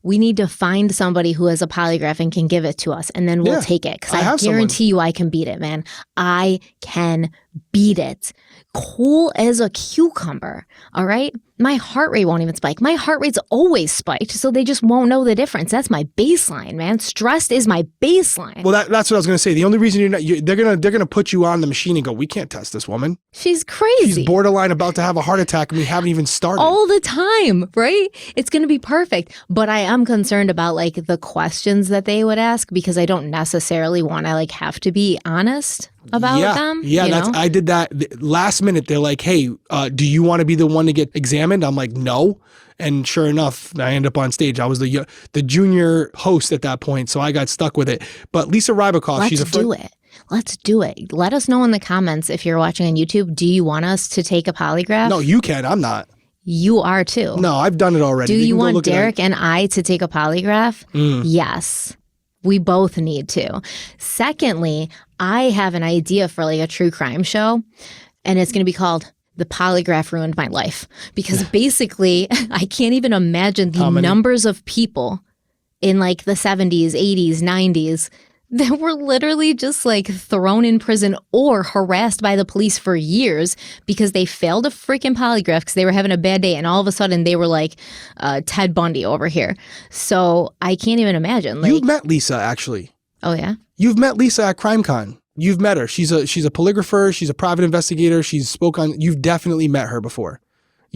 We need to find somebody who has a polygraph and can give it to us, and then we'll take it. Because I guarantee you I can beat it, man. I can beat it. Cool as a cucumber, all right? My heart rate won't even spike. My heart rate's always spiked, so they just won't know the difference. That's my baseline, man. Stressed is my baseline. Well, that's what I was going to say. The only reason they're gonna put you on the machine and go, we can't test this woman. She's crazy. She's borderline about to have a heart attack, and we haven't even started. All the time, right? It's going to be perfect. But I am concerned about like the questions that they would ask, because I don't necessarily want to like have to be honest about them. Yeah, I did that last minute. They're like, hey, do you want to be the one to get examined? I'm like, no. And sure enough, I end up on stage. I was the junior host at that point, so I got stuck with it. But Lisa Rybakoff, she's a friend. Let's do it. Let us know in the comments if you're watching on YouTube. Do you want us to take a polygraph? No, you can. I'm not. You are too. No, I've done it already. Do you want Derek and I to take a polygraph? Yes. We both need to. Secondly, I have an idea for like a true crime show, and it's going to be called The Polygraph Ruined My Life. Because basically, I can't even imagine the numbers of people in like the 70s, 80s, 90s that were literally just like thrown in prison or harassed by the police for years because they failed a freaking polygraph because they were having a bad day, and all of a sudden they were like Ted Bundy over here. So I can't even imagine. Like, you've met Lisa, actually. Oh yeah? You've met Lisa at CrimeCon. You've met her. She's a polygrapher. She's a private investigator. You've definitely met her before.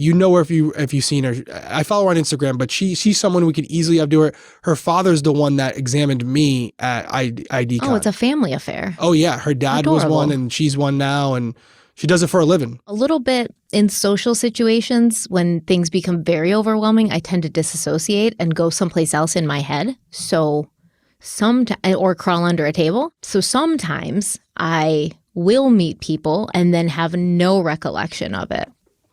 You know her if you've seen her. I follow her on Instagram, but she's someone we could easily have do her. Her father's the one that examined me at IDCon. Oh, it's a family affair. Oh yeah, her dad was one, and she's one now, and she does it for a living. A little bit in social situations, when things become very overwhelming, I tend to disassociate and go someplace else in my head. So or crawl under a table. So sometimes I will meet people and then have no recollection of it.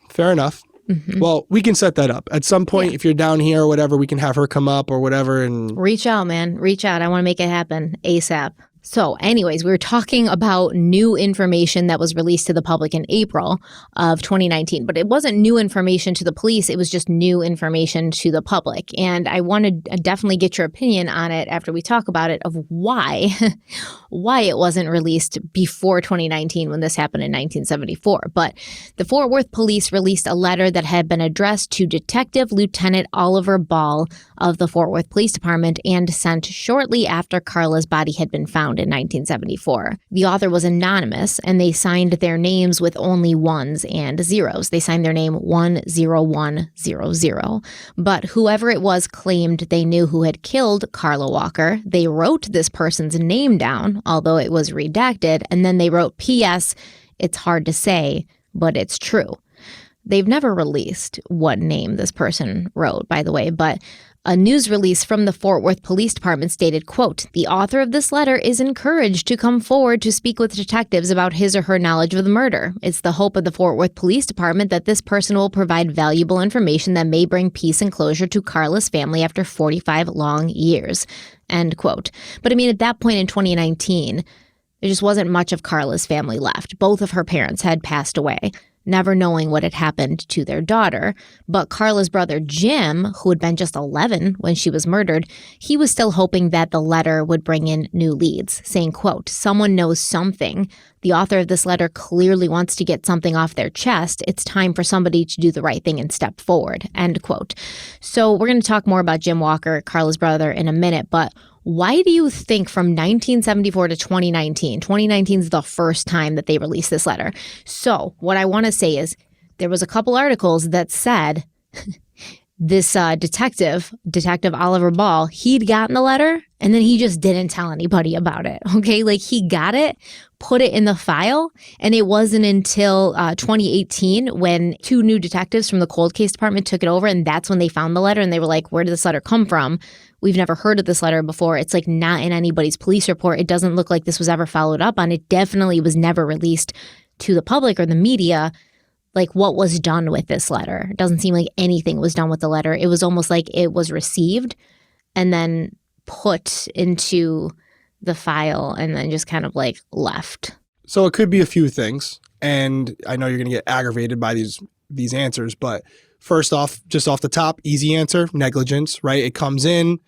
Fair enough. Mm-hmm. Well, we can set that up. At some point, if you're down here or whatever, we can have her come up or whatever. And reach out, man. Reach out. I want to make it happen ASAP. So anyways, we were talking about new information that was released to the public in April of 2019, but it wasn't new information to the police. It was just new information to the public. And I want to definitely get your opinion on it after we talk about it of why it wasn't released before 2019 when this happened in 1974. But the Fort Worth police released a letter that had been addressed to Detective Lieutenant Oliver Ball of the Fort Worth Police Department and sent shortly after Carla's body had been found in 1974. The author was anonymous, and they signed their names with only ones and zeros. They signed their name 10100. But whoever it was claimed they knew who had killed Carla Walker. They wrote this person's name down, although it was redacted, and then they wrote, P.S. It's hard to say, but it's true. They've never released what name this person wrote, by the way, but a news release from the Fort Worth Police Department stated, quote, the author of this letter is encouraged to come forward to speak with detectives about his or her knowledge of the murder. It's the hope of the Fort Worth Police Department that this person will provide valuable information that may bring peace and closure to Carla's family after 45 long years, end quote. But I mean, at that point in 2019, there just wasn't much of Carla's family left. Both of her parents had passed away, never knowing what had happened to their daughter. But Carla's brother, Jim, who had been just 11 when she was murdered, he was still hoping that the letter would bring in new leads, saying, quote, someone knows something. The author of this letter clearly wants to get something off their chest. It's time for somebody to do the right thing and step forward, end quote. So we're going to talk more about Jim Walker, Carla's brother, in a minute, but why do you think from 1974 to 2019 is the first time that they released this letter? So what I want to say is there was a couple articles that said this Detective Oliver Ball, he'd gotten the letter and then he just didn't tell anybody about it. Okay, like he got it, put it in the file, and it wasn't until 2018 when two new detectives from the cold case department took it over, and that's when they found the letter and they were like, where did this letter come from? We've never heard of this letter before. It's like not in anybody's police report. It doesn't look like this was ever followed up on. It definitely was never released to the public or the media. Like what was done with this letter? It doesn't seem like anything was done with the letter. It was almost like it was received and then put into the file and then just kind of like left. So it could be a few things. And I know you're going to get aggravated by these answers, but first off, just off the top, easy answer, negligence, right? It comes in,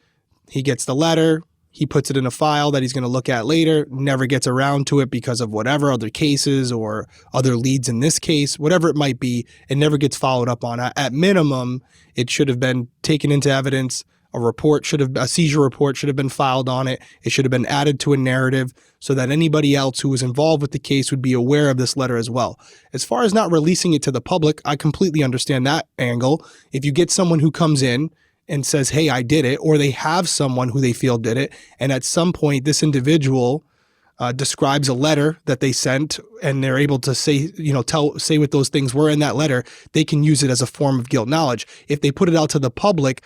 he gets the letter, he puts it in a file that he's going to look at later, never gets around to it because of whatever other cases or other leads in this case, whatever it might be, it never gets followed up on. At minimum, it should have been taken into evidence. A seizure report should have been filed on it. It should have been added to a narrative so that anybody else who was involved with the case would be aware of this letter as well. As far as not releasing it to the public, I completely understand that angle. If you get someone who comes in and says, hey, I did it, or they have someone who they feel did it, and at some point this individual describes a letter that they sent and they're able to say what those things were in that letter, they can use it as a form of guilt knowledge. If they put it out to the public,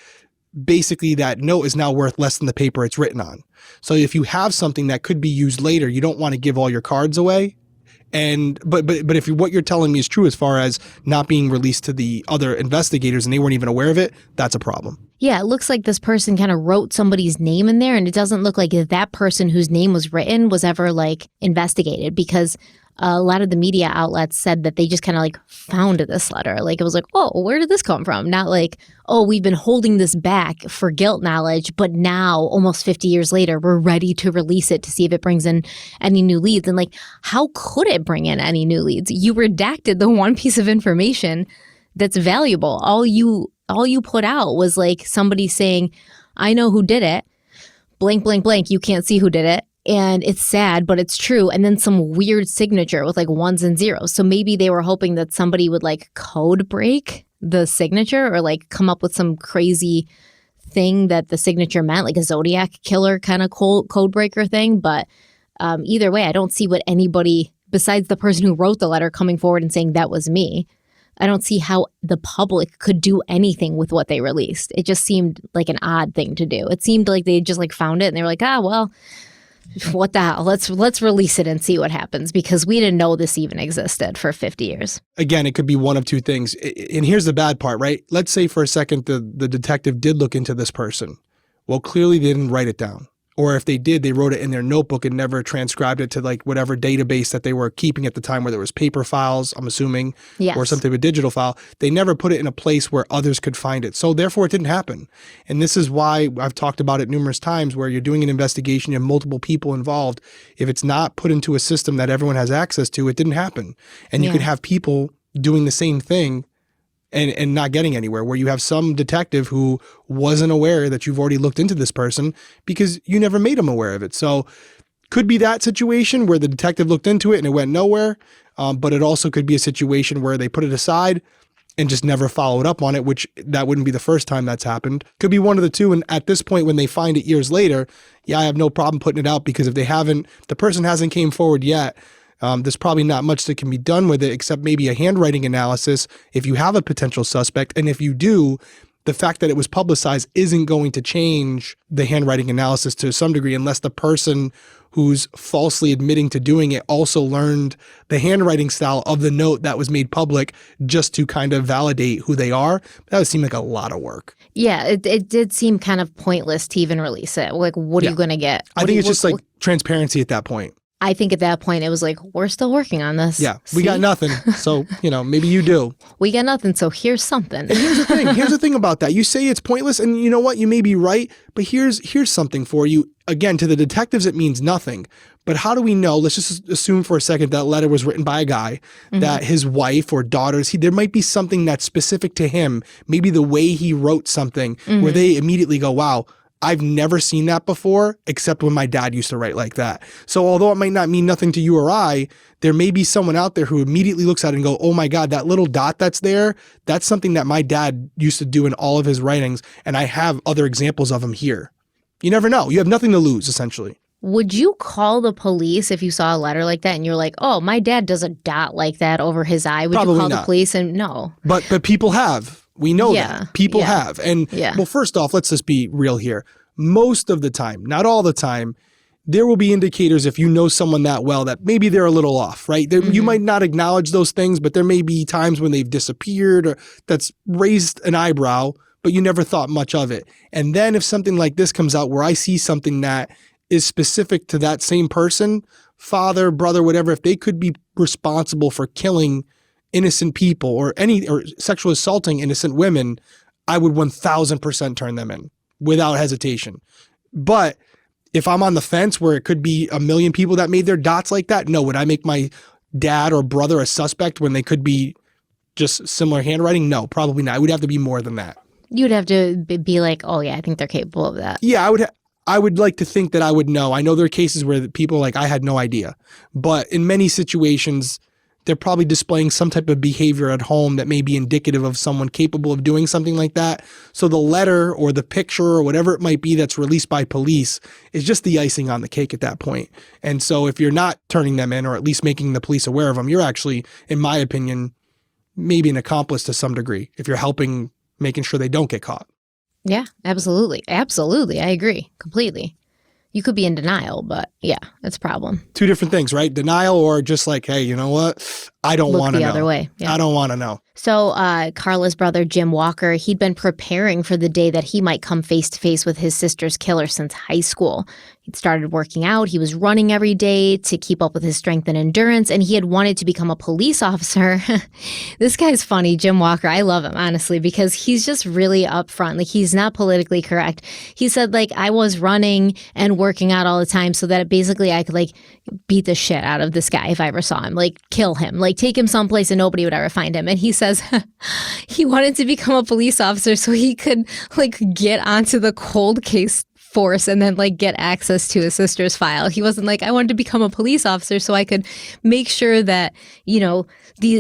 basically that note is now worth less than the paper it's written on. So if you have something that could be used later, you don't want to give all your cards away. But if what you're telling me is true as far as not being released to the other investigators and they weren't even aware of it, that's a problem. Yeah, it looks like this person kind of wrote somebody's name in there, and it doesn't look like that person whose name was written was ever like investigated, because a lot of the media outlets said that they just kind of like found this letter. Like it was like, oh, where did this come from? Not like, oh, we've been holding this back for guilt knowledge, but now almost 50 years later, we're ready to release it to see if it brings in any new leads. And like, how could it bring in any new leads? You redacted the one piece of information that's valuable. All you put out was like somebody saying, I know who did it, blank, blank, blank. You can't see who did it. And it's sad, but it's true. And then some weird signature with like ones and zeros. So maybe they were hoping that somebody would like code break the signature or like come up with some crazy thing that the signature meant, like a Zodiac killer kind of code breaker thing. But either way, I don't see what anybody besides the person who wrote the letter coming forward and saying that was me. I don't see how the public could do anything with what they released. It just seemed like an odd thing to do. It seemed like they just like found it and they were like, well, what the hell? Let's release it and see what happens, because we didn't know this even existed for 50 years. Again, it could be one of two things. And here's the bad part, right? Let's say for a second the detective did look into this person. Well, clearly they didn't write it down. Or if they did, they wrote it in their notebook and never transcribed it to like whatever database that they were keeping at the time, where there was paper files, I'm assuming, yes, or some type of digital file. They never put it in a place where others could find it. So therefore, it didn't happen. And this is why I've talked about it numerous times, where you're doing an investigation, you have multiple people involved. If it's not put into a system that everyone has access to, it didn't happen. And you could have people doing the same thing and not getting anywhere, where you have some detective who wasn't aware that you've already looked into this person because you never made them aware of it. So could be that situation where the detective looked into it and it went nowhere. But it also could be a situation where they put it aside and just never followed up on it, which that wouldn't be the first time that's happened. Could be one of the two. And at this point, when they find it years later, I have no problem putting it out, because if the person hasn't came forward yet, there's probably not much that can be done with it, except maybe a handwriting analysis if you have a potential suspect. And if you do, the fact that it was publicized isn't going to change the handwriting analysis to some degree, unless the person who's falsely admitting to doing it also learned the handwriting style of the note that was made public just to kind of validate who they are. That would seem like a lot of work. Yeah, it did seem kind of pointless to even release it. Like, what are you going to get? I think it's just like transparency at that point. I think at that point it was like, we're still working on this. Yeah, we got nothing. So, maybe you do. We got nothing. So here's something. And here's the thing. Here's the thing about that. You say it's pointless, and you know what? You may be right, but here's something for you. Again, to the detectives, it means nothing. But how do we know? Let's just assume for a second that letter was written by a guy, that his wife or daughters, there might be something that's specific to him. Maybe the way he wrote something where they immediately go, wow, I've never seen that before, except when my dad used to write like that. So although it might not mean nothing to you or I, there may be someone out there who immediately looks at it and go, oh my God, that little dot that's there, that's something that my dad used to do in all of his writings. And I have other examples of him here. You never know. You have nothing to lose, essentially. Would you call the police if you saw a letter like that and you're like, oh, my dad does a dot like that over his eye? Would Probably you call not. The police? And no. But people have. We know that. People have. And well, first off, let's just be real here. Most of the time, not all the time, there will be indicators if you know someone that well that maybe they're a little off, right? You might not acknowledge those things, but there may be times when they've disappeared or that's raised an eyebrow, but you never thought much of it. And then if something like this comes out where I see something that is specific to that same person, father, brother, whatever, if they could be responsible for killing innocent people or sexually assaulting innocent women, I would 1000% turn them in without hesitation. But if I'm on the fence where it could be a million people that made their dots like that, no. Would I make my dad or brother a suspect when they could be just similar handwriting? No, probably not. It would have to be more than that. You'd have to be like, oh yeah, I think they're capable of that. Yeah, I would like to think that I would know. I know there are cases where people are like, I had no idea. But in many situations, they're probably displaying some type of behavior at home that may be indicative of someone capable of doing something like that. So the letter or the picture or whatever it might be that's released by police is just the icing on the cake at that point. And so if you're not turning them in or at least making the police aware of them, you're actually, in my opinion, maybe an accomplice to some degree if you're helping making sure they don't get caught. Yeah, absolutely. Absolutely. I agree completely. You could be in denial, but yeah, it's a problem. Two different things, right? Denial or just like, hey, you know what? I don't want to know. Look the other way. Yeah. I don't want to know. So Carla's brother, Jim Walker, he'd been preparing for the day that he might come face to face with his sister's killer since high school. He'd started working out. He was running every day to keep up with his strength and endurance, and he had wanted to become a police officer. This guy's funny, Jim Walker. I love him, honestly, because he's just really upfront. Like, he's not politically correct. He said, like, I was running and working out all the time so that basically I could, like, beat the shit out of this guy if I ever saw him, like, kill him, like, take him someplace and nobody would ever find him. And he says he wanted to become a police officer so he could, like, get onto the cold case force and then, like, get access to his sister's file. He wasn't like, I wanted to become a police officer so I could make sure that, you know,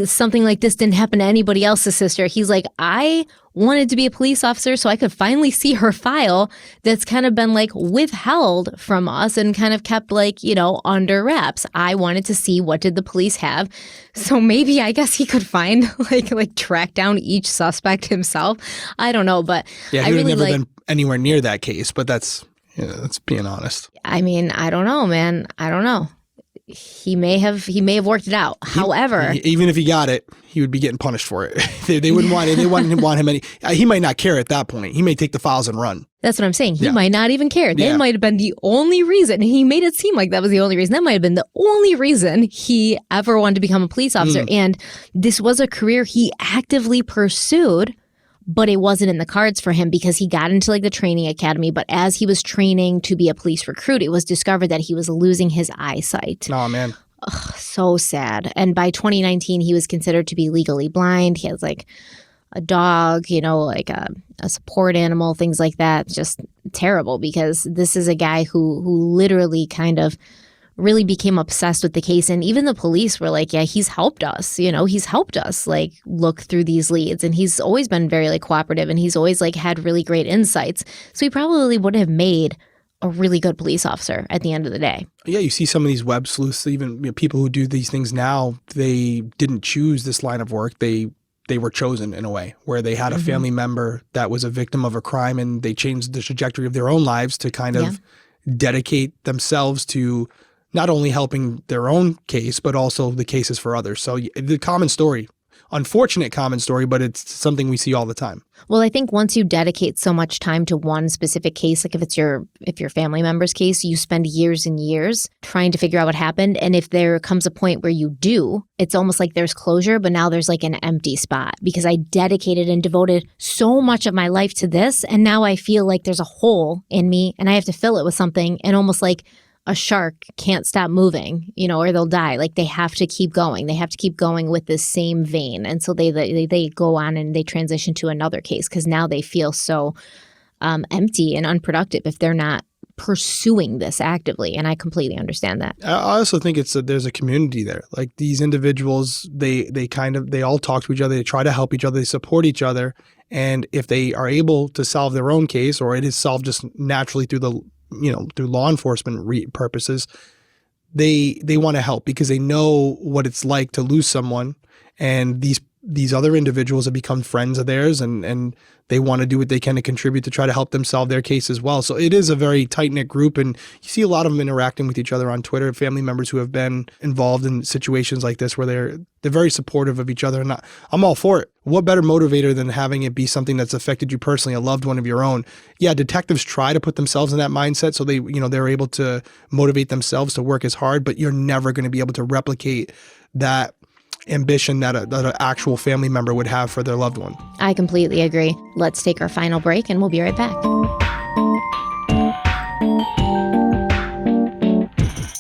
something like this didn't happen to anybody else's sister. He's like, I wanted to be a police officer so I could finally see her file that's kind of been, like, withheld from us and kind of kept, like, you know, under wraps. I wanted to see what did the police have. So maybe, I guess he could find, like track down each suspect himself. I don't know, but yeah, he would have never been anywhere near that case, but that's Yeah, that's being honest. I mean, I don't know, man. I don't know. He may have worked it out. However, even if he got it, he would be getting punished for it. They wouldn't want it. They wouldn't want him any. He might not care at that point. He may take the files and run. That's what I'm saying. He might not even care. That might have been the only reason. He made it seem like that was the only reason. That might have been the only reason he ever wanted to become a police officer. And this was a career he actively pursued, but it wasn't in the cards for him because he got into like the training academy. But as he was training to be a police recruit, it was discovered that he was losing his eyesight. Oh, man. Ugh, so sad. And by 2019, he was considered to be legally blind. He has like a dog, like a support animal, things like that. Just terrible because this is a guy who literally kind of really became obsessed with the case. And even the police were like, yeah, he's helped us, he's helped us like look through these leads. And he's always been very like cooperative and he's always like had really great insights. So he probably would have made a really good police officer at the end of the day. Yeah, you see some of these web sleuths, even people who do these things now, they didn't choose this line of work. They were chosen in a way where they had a family member that was a victim of a crime and they changed the trajectory of their own lives to kind of dedicate themselves to not only helping their own case, but also the cases for others. So the common story, unfortunate common story, but it's something we see all the time. Well, I think once you dedicate so much time to one specific case, like if it's your family member's case, you spend years and years trying to figure out what happened. And if there comes a point where you do, it's almost like there's closure, but now there's like an empty spot because I dedicated and devoted so much of my life to this. And now I feel like there's a hole in me and I have to fill it with something, and almost like a shark can't stop moving, or they'll die. Like they have to keep going. They have to keep going with this same vein. And so they go on and they transition to another case because now they feel so empty and unproductive if they're not pursuing this actively. And I completely understand that. I also think there's a community there. Like these individuals, they all talk to each other. They try to help each other. They support each other. And if they are able to solve their own case, or it is solved just naturally through through law enforcement purposes, they want to help because they know what it's like to lose someone. And these other individuals have become friends of theirs and they want to do what they can to contribute to try to help them solve their case as well. So it is a very tight-knit group, and you see a lot of them interacting with each other on Twitter, family members who have been involved in situations like this where they're very supportive of each other. And I'm all for it. What better motivator than having it be something that's affected you personally, a loved one of your own? Yeah, detectives try to put themselves in that mindset so they're able to motivate themselves to work as hard, but you're never going to be able to replicate that ambition that an actual family member would have for their loved one. I completely agree. Let's take our final break and we'll be right back.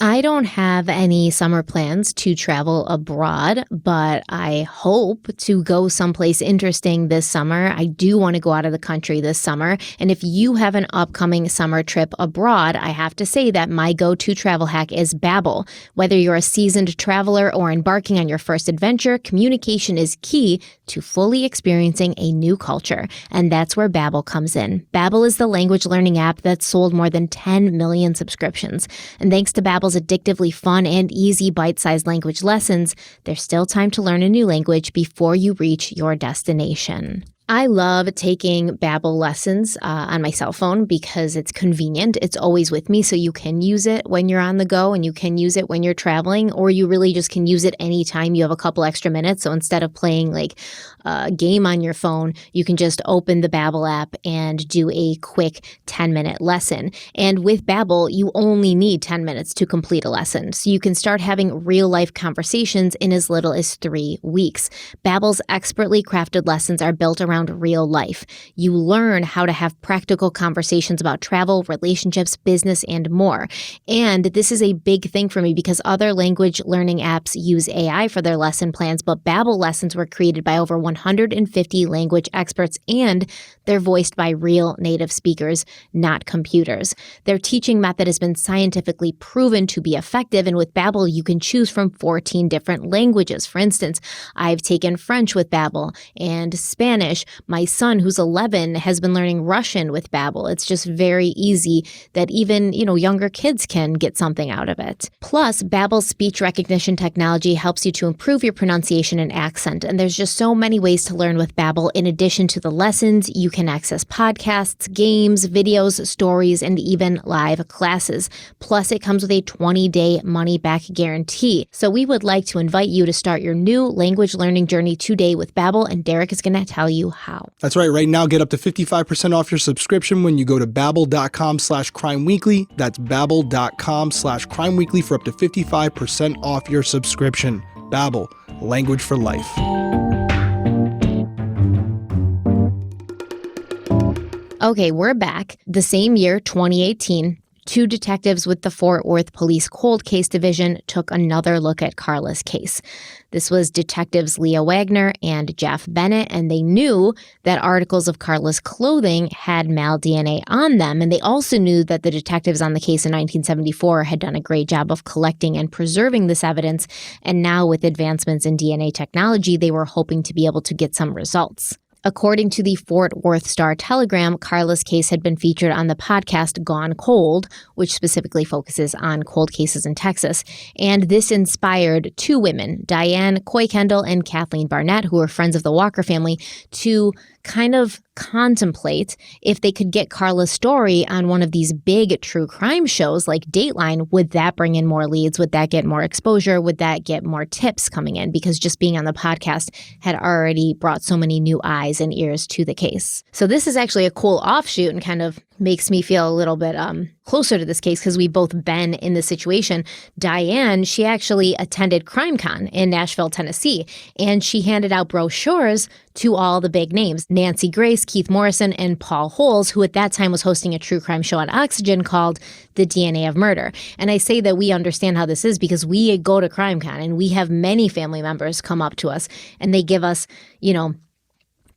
I don't have any summer plans to travel abroad, but I hope to go someplace interesting this summer. I do want to go out of the country this summer. And if you have an upcoming summer trip abroad, I have to say that my go-to travel hack is Babbel. Whether you're a seasoned traveler or embarking on your first adventure, communication is key to fully experiencing a new culture. And that's where Babbel comes in. Babbel is the language learning app that's sold more than 10 million subscriptions. And thanks to Babbel's addictively fun and easy bite-sized language lessons, there's still time to learn a new language before you reach your destination. I love taking Babbel lessons on my cell phone because it's convenient. It's always with me, so you can use it when you're on the go and you can use it when you're traveling, or you really just can use it anytime you have a couple extra minutes. So instead of playing like a game on your phone, you can just open the Babbel app and do a quick 10-minute lesson. And with Babbel, you only need 10 minutes to complete a lesson. So you can start having real-life conversations in as little as 3 weeks. Babbel's expertly crafted lessons are built around real life. You learn how to have practical conversations about travel, relationships, business, and more. And this is a big thing for me because other language learning apps use AI for their lesson plans, but Babbel lessons were created by over 150 language experts, and they're voiced by real native speakers, not computers. Their teaching method has been scientifically proven to be effective, and with Babbel, you can choose from 14 different languages. For instance, I've taken French with Babbel and Spanish, My son, who's 11, has been learning Russian with Babbel. It's just very easy that even, younger kids can get something out of it. Plus, Babbel's speech recognition technology helps you to improve your pronunciation and accent. And there's just so many ways to learn with Babbel. In addition to the lessons, you can access podcasts, games, videos, stories, and even live classes. Plus, it comes with a 20-day money-back guarantee. So we would like to invite you to start your new language learning journey today with Babbel, and Derek is going to tell you how. That's right. Right now, get up to 55% off your subscription when you go to babbel.com/crimeweekly. That's babbel.com/crimeweekly for up to 55% off your subscription. Babbel, language for life. Okay, we're back. The same year, 2018, two detectives with the Fort Worth Police Cold Case Division took another look at Carla's case. This was Detectives Leah Wagner and Jeff Bennett, and they knew that articles of Carla's clothing had male DNA on them, and they also knew that the detectives on the case in 1974 had done a great job of collecting and preserving this evidence, and now with advancements in DNA technology, they were hoping to be able to get some results. According to the Fort Worth Star-Telegram, Carla's case had been featured on the podcast Gone Cold, which specifically focuses on cold cases in Texas. And this inspired two women, Diane Coy-Kendall and Kathleen Barnett, who were friends of the Walker family, to kind of contemplate if they could get Carla's story on one of these big true crime shows like Dateline. Would that bring in more leads? Would that get more exposure? Would that get more tips coming in? Because just being on the podcast had already brought so many new eyes and ears to the case. So this is actually a cool offshoot and kind of makes me feel a little bit closer to this case because we've both been in this situation. Diane, she actually attended CrimeCon in Nashville, Tennessee, and she handed out brochures to all the big names, Nancy Grace, Keith Morrison, and Paul Holes, who at that time was hosting a true crime show on Oxygen called The DNA of Murder. And I say that we understand how this is because we go to CrimeCon and we have many family members come up to us and they give us,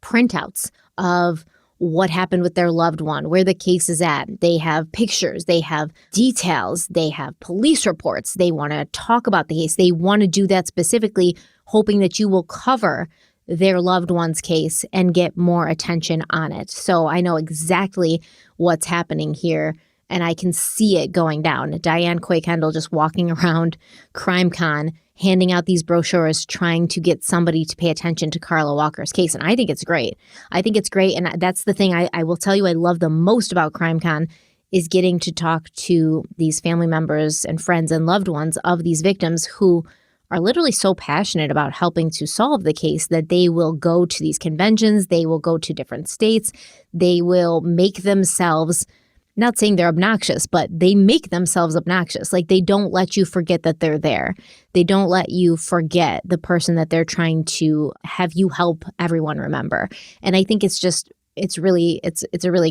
printouts of what happened with their loved one, where the case is at. They have pictures, they have details, they have police reports. They want to talk about the case. They want to do that specifically, hoping that you will cover their loved one's case and get more attention on it. So I know exactly what's happening here, and I can see it going down. Diane Coy-Kendall just walking around CrimeCon, handing out these brochures, trying to get somebody to pay attention to Carla Walker's case. And I think it's great. I think it's great. And that's the thing I will tell you I love the most about CrimeCon is getting to talk to these family members and friends and loved ones of these victims who are literally so passionate about helping to solve the case that they will go to these conventions, they will go to different states, they will make themselves, not saying they're obnoxious, but they make themselves obnoxious. Like they don't let you forget that they're there. They don't let you forget the person that they're trying to have you help everyone remember. And I think it's a really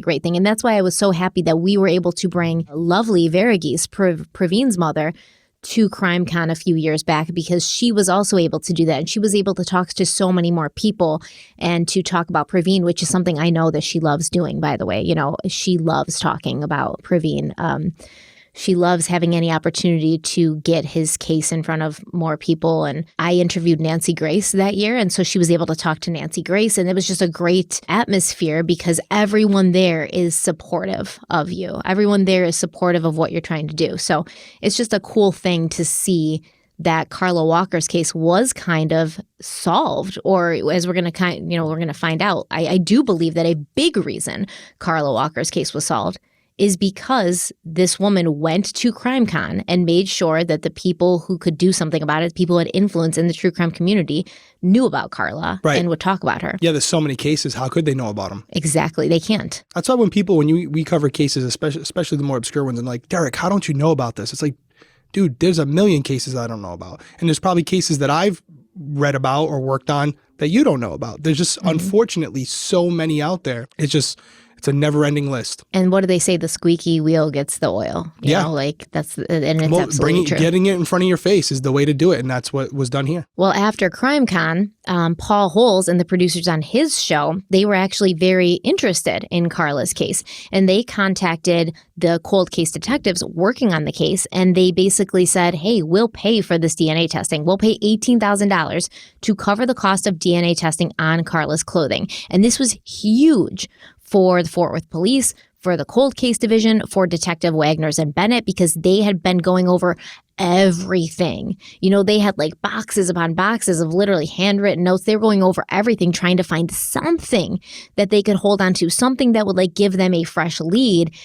great thing. And that's why I was so happy that we were able to bring lovely Verghese, Praveen's mother, to CrimeCon a few years back because she was also able to do that. And she was able to talk to so many more people and to talk about Praveen, which is something I know that she loves doing, by the way. She loves talking about Praveen. She loves having any opportunity to get his case in front of more people. And I interviewed Nancy Grace that year. And so she was able to talk to Nancy Grace. And it was just a great atmosphere because everyone there is supportive of you. Everyone there is supportive of what you're trying to do. So it's just a cool thing to see that Carla Walker's case was kind of solved, or as we're going to find out. I do believe that a big reason Carla Walker's case was solved is because this woman went to CrimeCon and made sure that the people who could do something about it, people who had influence in the true crime community, knew about Carla and would talk about her. Yeah, there's so many cases. How could they know about them? Exactly. They can't. That's why when we cover cases, especially the more obscure ones, and like, Derek, how don't you know about this? It's like, dude, there's a million cases I don't know about. And there's probably cases that I've read about or worked on that you don't know about. There's just, unfortunately, so many out there. It's It's a never-ending list. And what do they say? The squeaky wheel gets the oil. You know, like that's, and it's absolutely true. Getting it in front of your face is the way to do it, and that's what was done here. Well, after CrimeCon, Paul Holes and the producers on his show, they were actually very interested in Carla's case, and they contacted the cold case detectives working on the case, and they basically said, hey, we'll pay for this DNA testing. We'll pay $18,000 to cover the cost of DNA testing on Carla's clothing. And this was huge for the Fort Worth Police, for the cold case division, for Detective Wagners and Bennett, because they had been going over everything. You know, they had like boxes upon boxes of literally handwritten notes. They were going over everything, trying to find something that they could hold on to, something that would like give them a fresh lead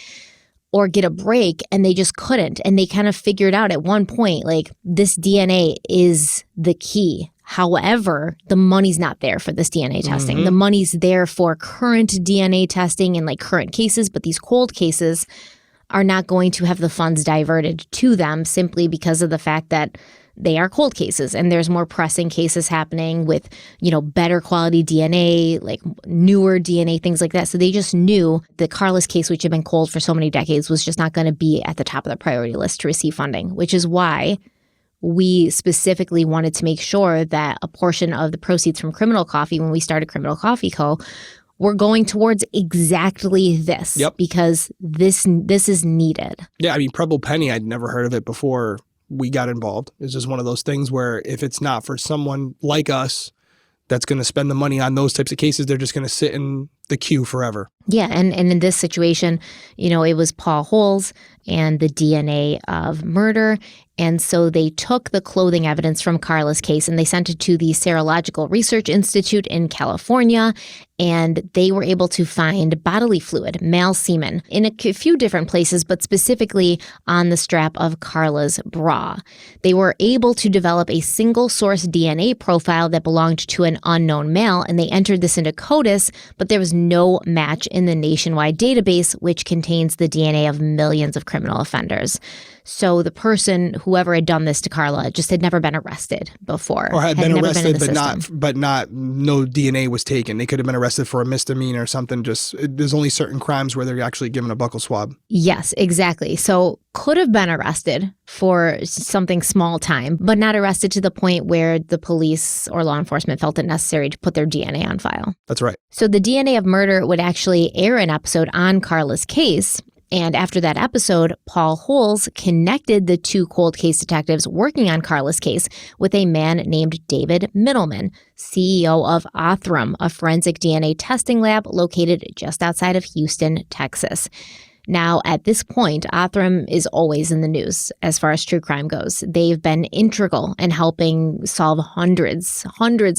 or get a break, and they just couldn't. And they kind of figured out at one point, like, this DNA is the key. However, the money's not there for this DNA testing. Mm-hmm. The money's there for current DNA testing and like current cases, but these cold cases are not going to have the funds diverted to them simply because of the fact that they are cold cases and there's more pressing cases happening with, you know, better quality DNA, like newer DNA, things like that. So they just knew the Carla's case, which had been cold for so many decades, was just not going to be at the top of the priority list to receive funding, which is why we specifically wanted to make sure that a portion of the proceeds from Criminal Coffee, when we started Criminal Coffee Co., were going towards exactly this. Yep. Because this is needed. Yeah, I mean, Preble Penny, I'd never heard of it before we got involved. It's just one of those things where if it's not for someone like us that's going to spend the money on those types of cases, they're just going to sit in the queue forever. Yeah, and in this situation, you know, it was Paul Holes and the DNA of murder. And so they took the clothing evidence from Carla's case and they sent it to the Serological Research Institute in California. And they were able to find bodily fluid, male semen, in a few different places, but specifically on the strap of Carla's bra. They were able to develop a single source DNA profile that belonged to an unknown male, and they entered this into CODIS, but there was no match in the nationwide database, which contains the DNA of millions of criminal offenders. So the person, whoever had done this to Carla, just had never been arrested before. Or had been arrested, but no DNA was taken. They could have been arrested for a misdemeanor or something. Just there's only certain crimes where they're actually given a buccal swab. Yes, exactly. So could have been arrested for something small time, but not arrested to the point where the police or law enforcement felt it necessary to put their DNA on file. That's right. So the DNA of murder would actually air an episode on Carla's case. And after that episode, Paul Holes connected the two cold case detectives working on Carla's case with a man named David Middleman, CEO of Othram, a forensic DNA testing lab located just outside of Houston, Texas. Now, at this point, Othram is always in the news as far as true crime goes. They've been integral in helping solve hundreds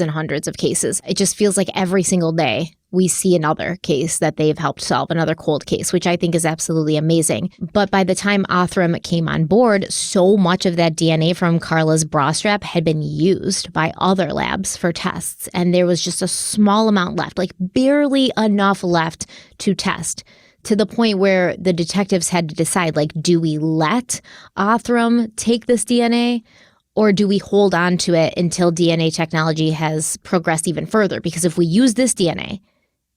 and hundreds of cases. It just feels like every single day we see another case that they've helped solve, another cold case, which I think is absolutely amazing. But by the time Othram came on board, so much of that DNA from Carla's bra strap had been used by other labs for tests, and there was just a small amount left, like barely enough left to test, to the point where the detectives had to decide, like, do we let Othram take this DNA? Or do we hold on to it until DNA technology has progressed even further? Because if we use this DNA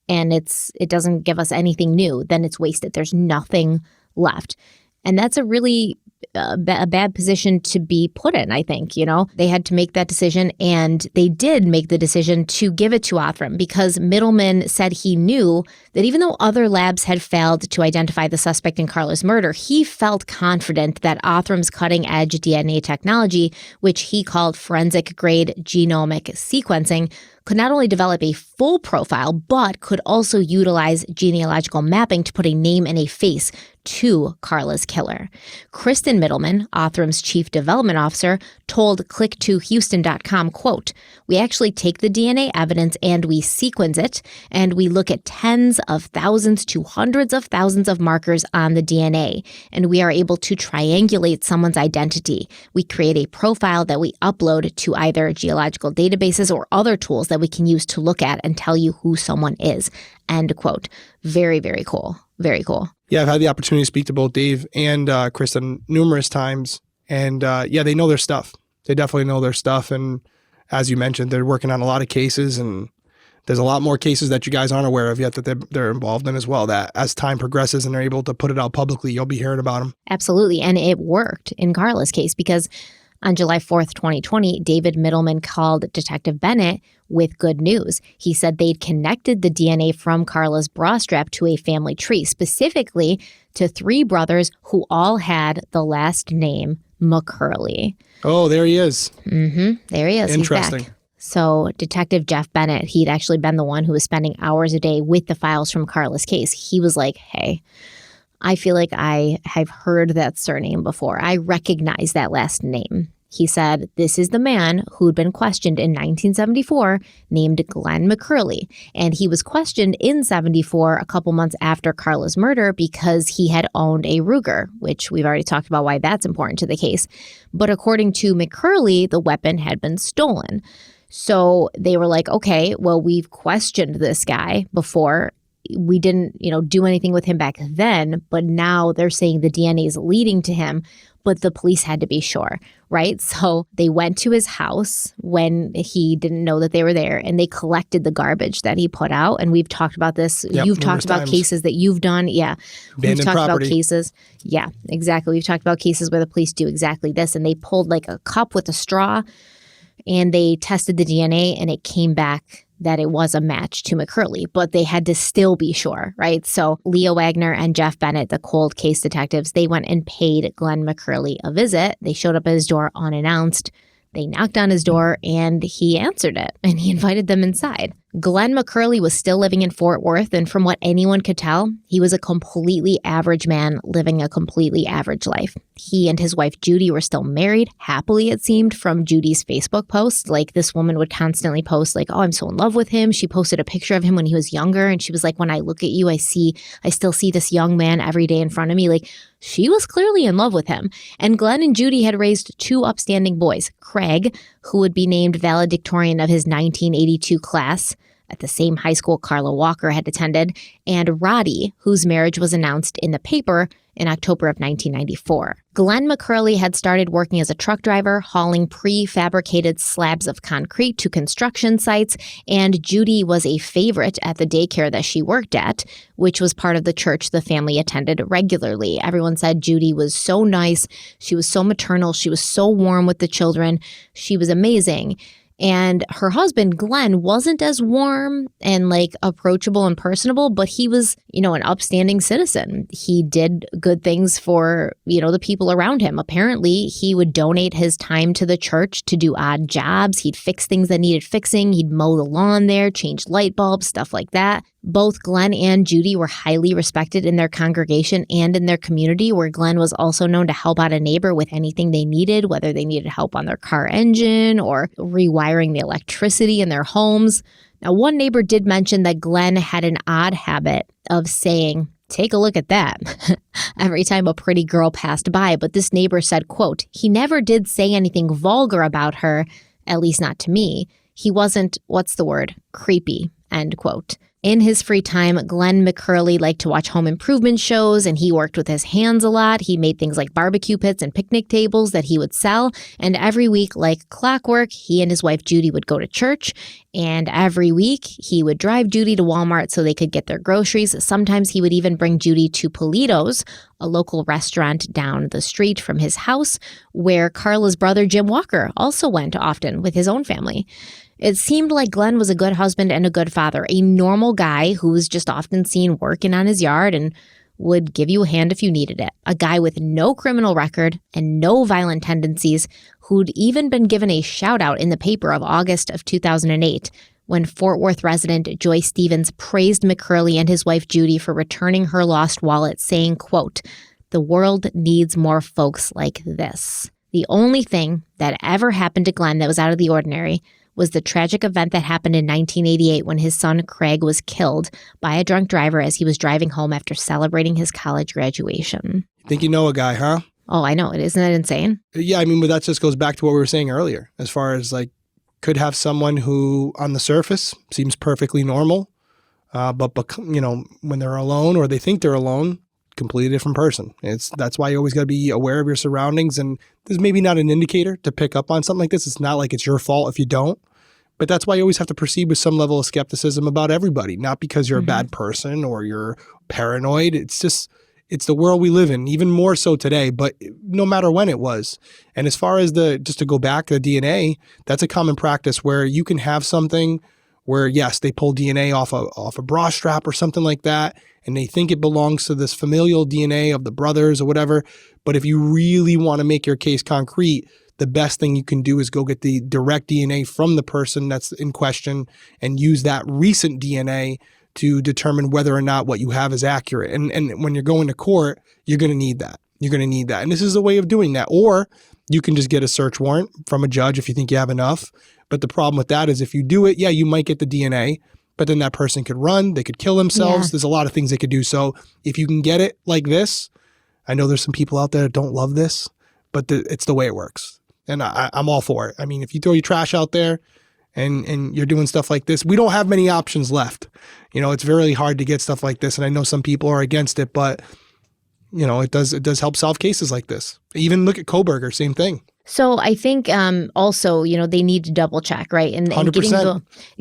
and it doesn't give us anything new, then it's wasted. There's nothing left. And that's a really bad position to be put in, I think. You know, they had to make that decision, and they did make the decision to give it to Othram because Middleman said he knew that even though other labs had failed to identify the suspect in Carla's murder, he felt confident that Othram's cutting-edge DNA technology, which he called forensic-grade genomic sequencing, could not only develop a full profile, but could also utilize genealogical mapping to put a name and a face to Carla's killer. Kristen Middleman, Othram's chief development officer, told click2houston.com, quote, "We actually take the DNA evidence and we sequence it, and we look at tens of thousands to hundreds of thousands of markers on the DNA, and we are able to triangulate someone's identity. We create a profile that we upload to either geological databases or other tools that we can use to look at and tell you who someone is," end quote. Very, very cool. Very cool. Yeah, I've had the opportunity to speak to both Dave and Kristen numerous times. And yeah, they know their stuff. They definitely know their stuff. And as you mentioned, they're working on a lot of cases and there's a lot more cases that you guys aren't aware of yet that they're involved in as well, that as time progresses and they're able to put it out publicly, you'll be hearing about them. Absolutely. And it worked in Carla's case because on July 4th, 2020, David Middleman called Detective Bennett with good news. He said they'd connected the DNA from Carla's bra strap to a family tree, specifically to 3 brothers who all had the last name McCurley. Oh, there he is. There he is. Interesting. He's back. So Detective Jeff Bennett, he'd actually been the one who was spending hours a day with the files from Carla's case. He was like, hey, I feel like I have heard that surname before. I recognize that last name. He said, this is the man who'd been questioned in 1974 named Glenn McCurley. And he was questioned in 74, a couple months after Carla's murder, because he had owned a Ruger, which we've already talked about why that's important to the case. But according to McCurley, the weapon had been stolen. So they were like, okay, well, we've questioned this guy before. We didn't, do anything with him back then, but now they're saying the DNA is leading to him, but the police had to be sure, right? So they went to his house when he didn't know that they were there, and they collected the garbage that he put out. And we've talked about this. Yep, you've talked about cases that you've done. Yeah. Abandoned We've talked property. about cases. Yeah, exactly. We've talked about cases where the police do exactly this, and they pulled like a cup with a straw and they tested the DNA, and it came back that it was a match to McCurley, but they had to still be sure, right? So Leah Wagner and Jeff Bennett, the cold case detectives, they went and paid Glenn McCurley a visit. They showed up at his door unannounced. They knocked on his door and he answered it, and he invited them inside. Glenn McCurley was still living in Fort Worth, and from what anyone could tell, he was a completely average man living a completely average life. He and his wife Judy were still married, happily it seemed, from Judy's Facebook posts. Like, this woman would constantly post like, oh, I'm so in love with him. She posted a picture of him when he was younger, and she was like, when I look at you, I still see this young man every day in front of me. Like, she was clearly in love with him. And Glenn and Judy had raised 2 upstanding boys, Craig, who would be named valedictorian of his 1982 class at the same high school Carla Walker had attended, and Roddy, whose marriage was announced in the paper in October of 1994. Glenn McCurley had started working as a truck driver, hauling prefabricated slabs of concrete to construction sites, and Judy was a favorite at the daycare that she worked at, which was part of the church the family attended regularly. Everyone said Judy was so nice, she was so maternal, she was so warm with the children, she was amazing. And her husband, Glenn, wasn't as warm and like approachable and personable, but he was, an upstanding citizen. He did good things for, the people around him. Apparently, he would donate his time to the church to do odd jobs. He'd fix things that needed fixing. He'd mow the lawn there, change light bulbs, stuff like that. Both Glenn and Judy were highly respected in their congregation and in their community, where Glenn was also known to help out a neighbor with anything they needed, whether they needed help on their car engine or rewiring the electricity in their homes. Now, one neighbor did mention that Glenn had an odd habit of saying, "Take a look at that," every time a pretty girl passed by. But this neighbor said, quote, he never did say anything vulgar about her, at least not to me. He wasn't, creepy, end quote. In his free time, Glenn McCurley liked to watch home improvement shows, and he worked with his hands a lot. He made things like barbecue pits and picnic tables that he would sell. And every week, like clockwork, he and his wife Judy would go to church. And every week, he would drive Judy to Walmart so they could get their groceries. Sometimes he would even bring Judy to Polito's, a local restaurant down the street from his house, where Carla's brother Jim Walker also went often with his own family. It seemed like Glenn was a good husband and a good father, a normal guy who was just often seen working on his yard and would give you a hand if you needed it. A guy with no criminal record and no violent tendencies, who'd even been given a shout out in the paper of August of 2008 when Fort Worth resident Joy Stevens praised McCurley and his wife Judy for returning her lost wallet, saying, quote, "The world needs more folks like this." The only thing that ever happened to Glenn that was out of the ordinary was the tragic event that happened in 1988 when his son Craig was killed by a drunk driver as he was driving home after celebrating his college graduation. You think you know a guy, huh? Oh, I know. Isn't that insane? Yeah, but that just goes back to what we were saying earlier, as far as like, could have someone who on the surface seems perfectly normal, but when they're alone or they think they're alone, completely different person. That's why you always got to be aware of your surroundings. And there's maybe not an indicator to pick up on something like this. It's not like it's your fault if you don't, But that's why you always have to proceed with some level of skepticism about everybody, not because you're a bad person or you're paranoid. It's just, it's the world we live in, even more so today, but no matter when it was. And as far as just to go back to the DNA, that's a common practice where you can have something where, yes, they pull DNA off a bra strap or something like that, and they think it belongs to this familial DNA of the brothers or whatever. But if you really want to make your case concrete, the best thing you can do is go get the direct DNA from the person that's in question and use that recent DNA to determine whether or not what you have is accurate. And when you're going to court, you're going to need that. You're going to need that. And this is a way of doing that. Or you can just get a search warrant from a judge if you think you have enough. But the problem with that is if you do it, yeah, you might get the DNA, but then that person could run, they could kill themselves. Yeah. There's a lot of things they could do. So if you can get it like this, I know there's some people out there that don't love this, but it's the way it works. And I'm all for it. I mean, if you throw your trash out there and you're doing stuff like this, we don't have many options left. You know, it's very hard to get stuff like this. And I know some people are against it, but you know, it does help solve cases like this. Even look at Kohberger, same thing. So I think also, you know, they need to double check, right? And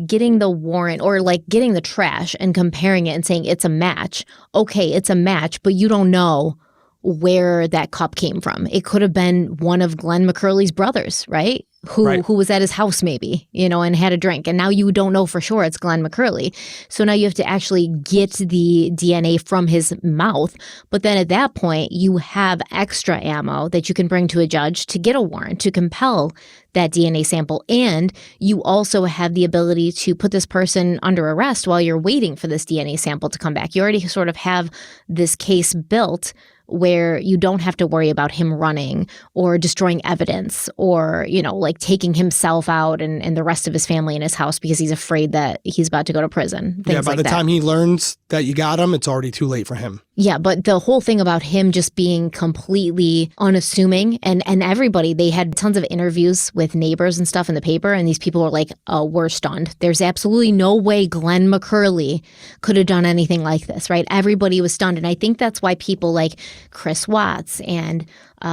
getting the warrant or like getting the trash and comparing it and saying it's a match. Okay, it's a match, but you don't know where that cup came from. It could have been one of Glenn McCurley's brothers, right? Who was at his house maybe, you know, and had a drink. And now you don't know for sure it's Glenn McCurley. So now you have to actually get the DNA from his mouth. But then at that point, you have extra ammo that you can bring to a judge to get a warrant to compel that DNA sample. And you also have the ability to put this person under arrest while you're waiting for this DNA sample to come back. You already sort of have this case built where you don't have to worry about him running or destroying evidence or, you know, like taking himself out and the rest of his family in his house because he's afraid that he's about to go to prison. Yeah, by the time he learns that you got him, it's already too late for him. Yeah, but the whole thing about him just being completely unassuming and everybody, they had tons of interviews with neighbors and stuff in the paper, and these people were like, oh, we're stunned. There's absolutely no way Glenn McCurley could have done anything like this, right? Everybody was stunned. And I think that's why people like Chris Watts and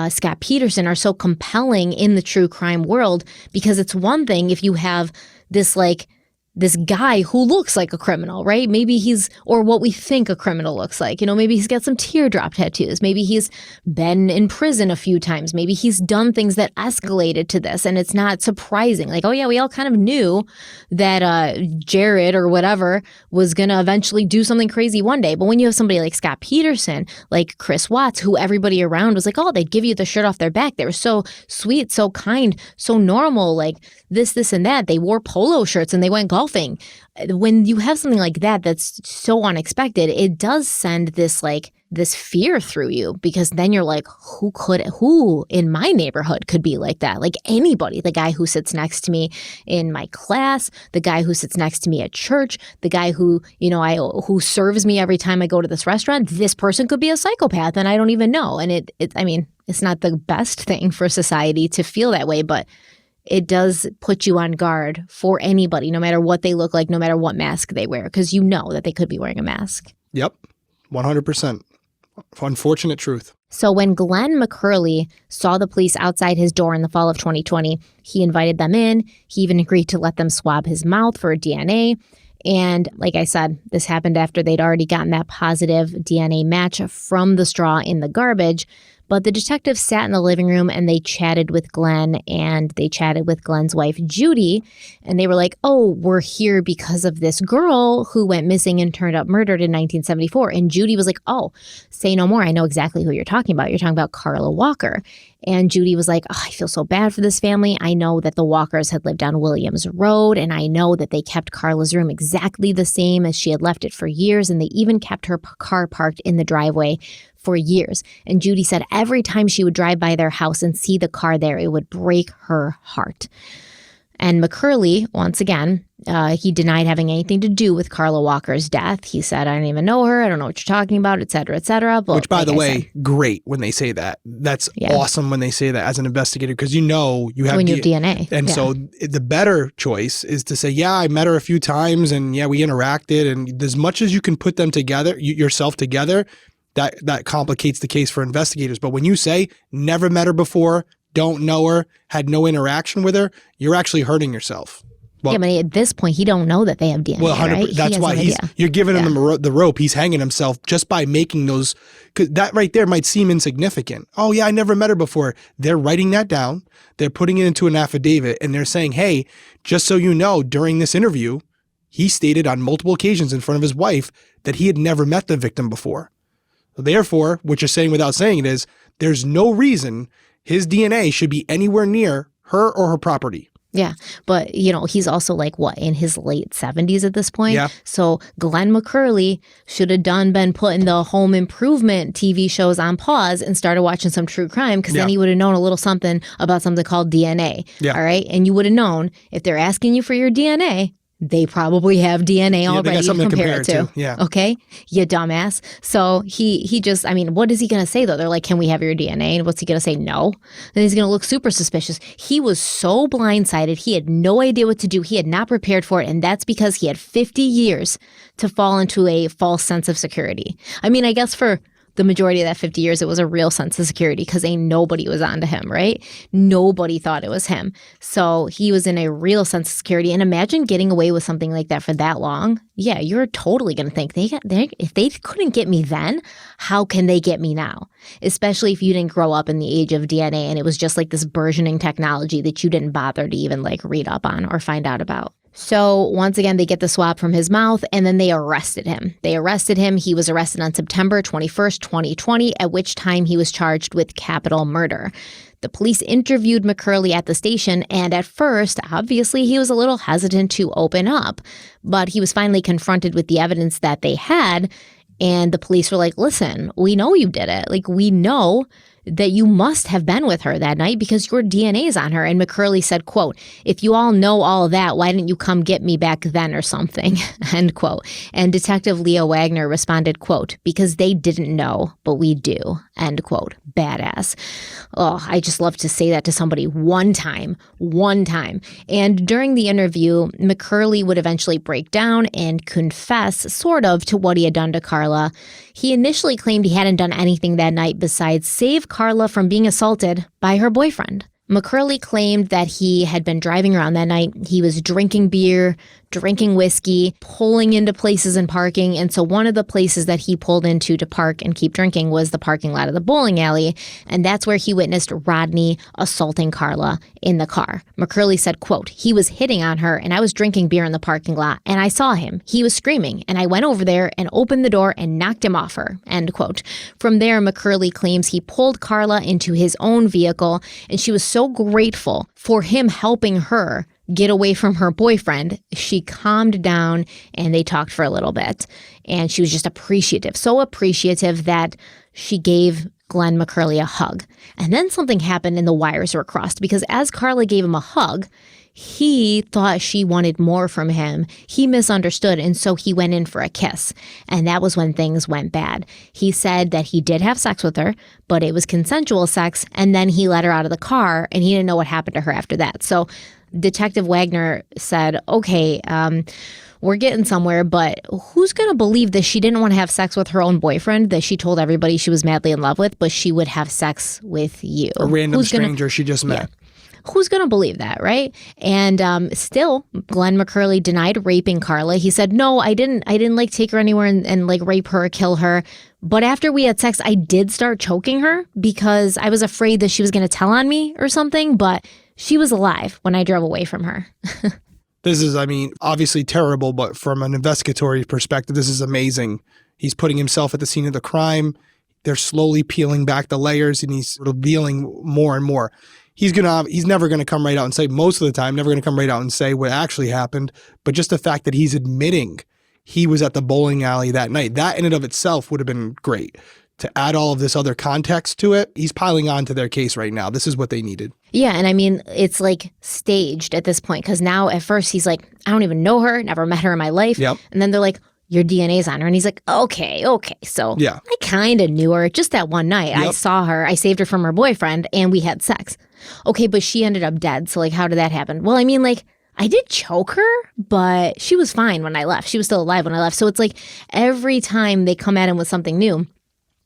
Scott Peterson are so compelling in the true crime world, because it's one thing if you have this guy who looks like a criminal, right? Maybe or what we think a criminal looks like. You know, maybe he's got some teardrop tattoos. Maybe he's been in prison a few times. Maybe he's done things that escalated to this. And it's not surprising. Like, oh yeah, we all kind of knew that Jared or whatever was going to eventually do something crazy one day. But when you have somebody like Scott Peterson, like Chris Watts, who everybody around was like, oh, they'd give you the shirt off their back. They were so sweet, so kind, so normal, like this, and that. They wore polo shirts and they went golfing. When you have something like that that's so unexpected, it does send this fear through you, because then you're like, who in my neighborhood could be like that? Like anybody, the guy who sits next to me in my class, the guy who sits next to me at church, the guy who, you know, who serves me every time I go to this restaurant, this person could be a psychopath and I don't even know. And I mean, it's not the best thing for society to feel that way, but it does put you on guard for anybody, no matter what they look like, no matter what mask they wear, because you know that they could be wearing a mask. Yep, 100%. Unfortunate truth. So when Glenn McCurley saw the police outside his door in the fall of 2020, he invited them in. He even agreed to let them swab his mouth for DNA. And like I said, this happened after they'd already gotten that positive DNA match from the straw in the garbage. But the detectives sat in the living room and they chatted with Glenn, and they chatted with Glenn's wife, Judy. And they were like, oh, we're here because of this girl who went missing and turned up murdered in 1974. And Judy was like, oh, say no more. I know exactly who you're talking about. You're talking about Carla Walker. And Judy was like, oh, I feel so bad for this family. I know that the Walkers had lived on Williams Road, and I know that they kept Carla's room exactly the same as she had left it for years. And they even kept her car parked in the driveway for years. And Judy said every time she would drive by their house and see the car there, it would break her heart. And McCurley, once again, he denied having anything to do with Carla Walker's death. He said, I don't even know her. I don't know what you're talking about, et cetera, et cetera. But which, by the way, great when they say that. That's awesome when they say that as an investigator, because you know you have, when you have DNA. And so the better choice is to say, yeah, I met her a few times and yeah, we interacted. And as much as you can put them together, yourself together, that complicates the case for investigators. But when you say never met her before, don't know her, had no interaction with her, you're actually hurting yourself. Well, yeah, but at this point, he don't know that they have DNA, right? That's why you're giving him the rope. He's hanging himself just by making those, because that right there might seem insignificant. Oh yeah, I never met her before. They're writing that down. They're putting it into an affidavit, and they're saying, hey, just so you know, during this interview, he stated on multiple occasions in front of his wife that he had never met the victim before. Therefore, what you're saying without saying it is, there's no reason his DNA should be anywhere near her or her property. Yeah. But, he's also like, what, in his late 70s at this point? Yeah. So Glenn McCurley should have been putting the home improvement TV shows on pause and started watching some true crime, because then he would have known a little something about something called DNA. Yeah. All right. And you would have known if they're asking you for your DNA, they probably have DNA already to compare it to. Yeah. Okay? You dumbass. So he just, what is he going to say, though? They're like, can we have your DNA? And what's he going to say? No. Then he's going to look super suspicious. He was so blindsided. He had no idea what to do. He had not prepared for it. And that's because he had 50 years to fall into a false sense of security. I guess for the majority of that 50 years, it was a real sense of security because ain't nobody was onto him, right? Nobody thought it was him. So he was in a real sense of security. And imagine getting away with something like that for that long. Yeah, you're totally going to think, if they couldn't get me then, how can they get me now? Especially if you didn't grow up in the age of DNA and it was just like this burgeoning technology that you didn't bother to even read up on or find out about. So once again, they get the swab from his mouth, and then they arrested him. He was arrested on September 21st, 2020, at which time he was charged with capital murder. The police interviewed McCurley at the station, and at first, obviously, he was a little hesitant to open up. But he was finally confronted with the evidence that they had, and the police were like, listen, we know you did it. We know that you must have been with her that night because your DNA is on her. And McCurley said, quote, if you all know all of that, why didn't you come get me back then or something, end quote. And Detective Leo Wagner responded, quote, because they didn't know, but we do, end quote. Badass. Oh, I just love to say that to somebody one time. And during the interview, McCurley would eventually break down and confess sort of to what he had done to Carla. He initially claimed he hadn't done anything that night besides save Carla from being assaulted by her boyfriend. McCurley claimed that he had been driving around that night. He was drinking beer, drinking whiskey, pulling into places and parking. And so one of the places that he pulled into to park and keep drinking was the parking lot of the bowling alley. And that's where he witnessed Rodney assaulting Carla in the car. McCurley said, quote, he was hitting on her and I was drinking beer in the parking lot and I saw him. He was screaming and I went over there and opened the door and knocked him off her, end quote. From there, McCurley claims he pulled Carla into his own vehicle and she was so grateful for him helping her get away from her boyfriend. She calmed down and they talked for a little bit. And she was just appreciative, so appreciative that she gave Glenn McCurley a hug. And then something happened and the wires were crossed because as Carla gave him a hug, he thought she wanted more from him. He misunderstood, and so he went in for a kiss. And that was when things went bad. He said that he did have sex with her, but it was consensual sex, and then he let her out of the car, and he didn't know what happened to her after that. So Detective Wagner said, okay, we're getting somewhere, but who's going to believe that she didn't want to have sex with her own boyfriend that she told everybody she was madly in love with, but she would have sex with you? A random stranger she just met. Yeah. Who's going to believe that, right? And still, Glenn McCurley denied raping Carla. He said, no, I didn't take her anywhere and rape her or kill her. But after we had sex, I did start choking her because I was afraid that she was going to tell on me or something. But she was alive when I drove away from her. This is, obviously terrible, but from an investigatory perspective, this is amazing. He's putting himself at the scene of the crime. They're slowly peeling back the layers and he's revealing more and more. He's never going to come right out and say, most of the time, never going to come right out and say what actually happened. But just the fact that he's admitting he was at the bowling alley that night, that in and of itself would have been great. To add all of this other context to it, he's piling on to their case right now. This is what they needed. Yeah, and it's staged at this point because now at first he's like, I don't even know her, never met her in my life. Yep. And then they're like, your DNA's on her. And he's like, okay. So yeah. I kind of knew her just that one night. Yep. I saw her. I saved her from her boyfriend and we had sex. Okay, but she ended up dead. So how did that happen? Well, I did choke her, but she was fine when I left. She was still alive when I left. So it's every time they come at him with something new,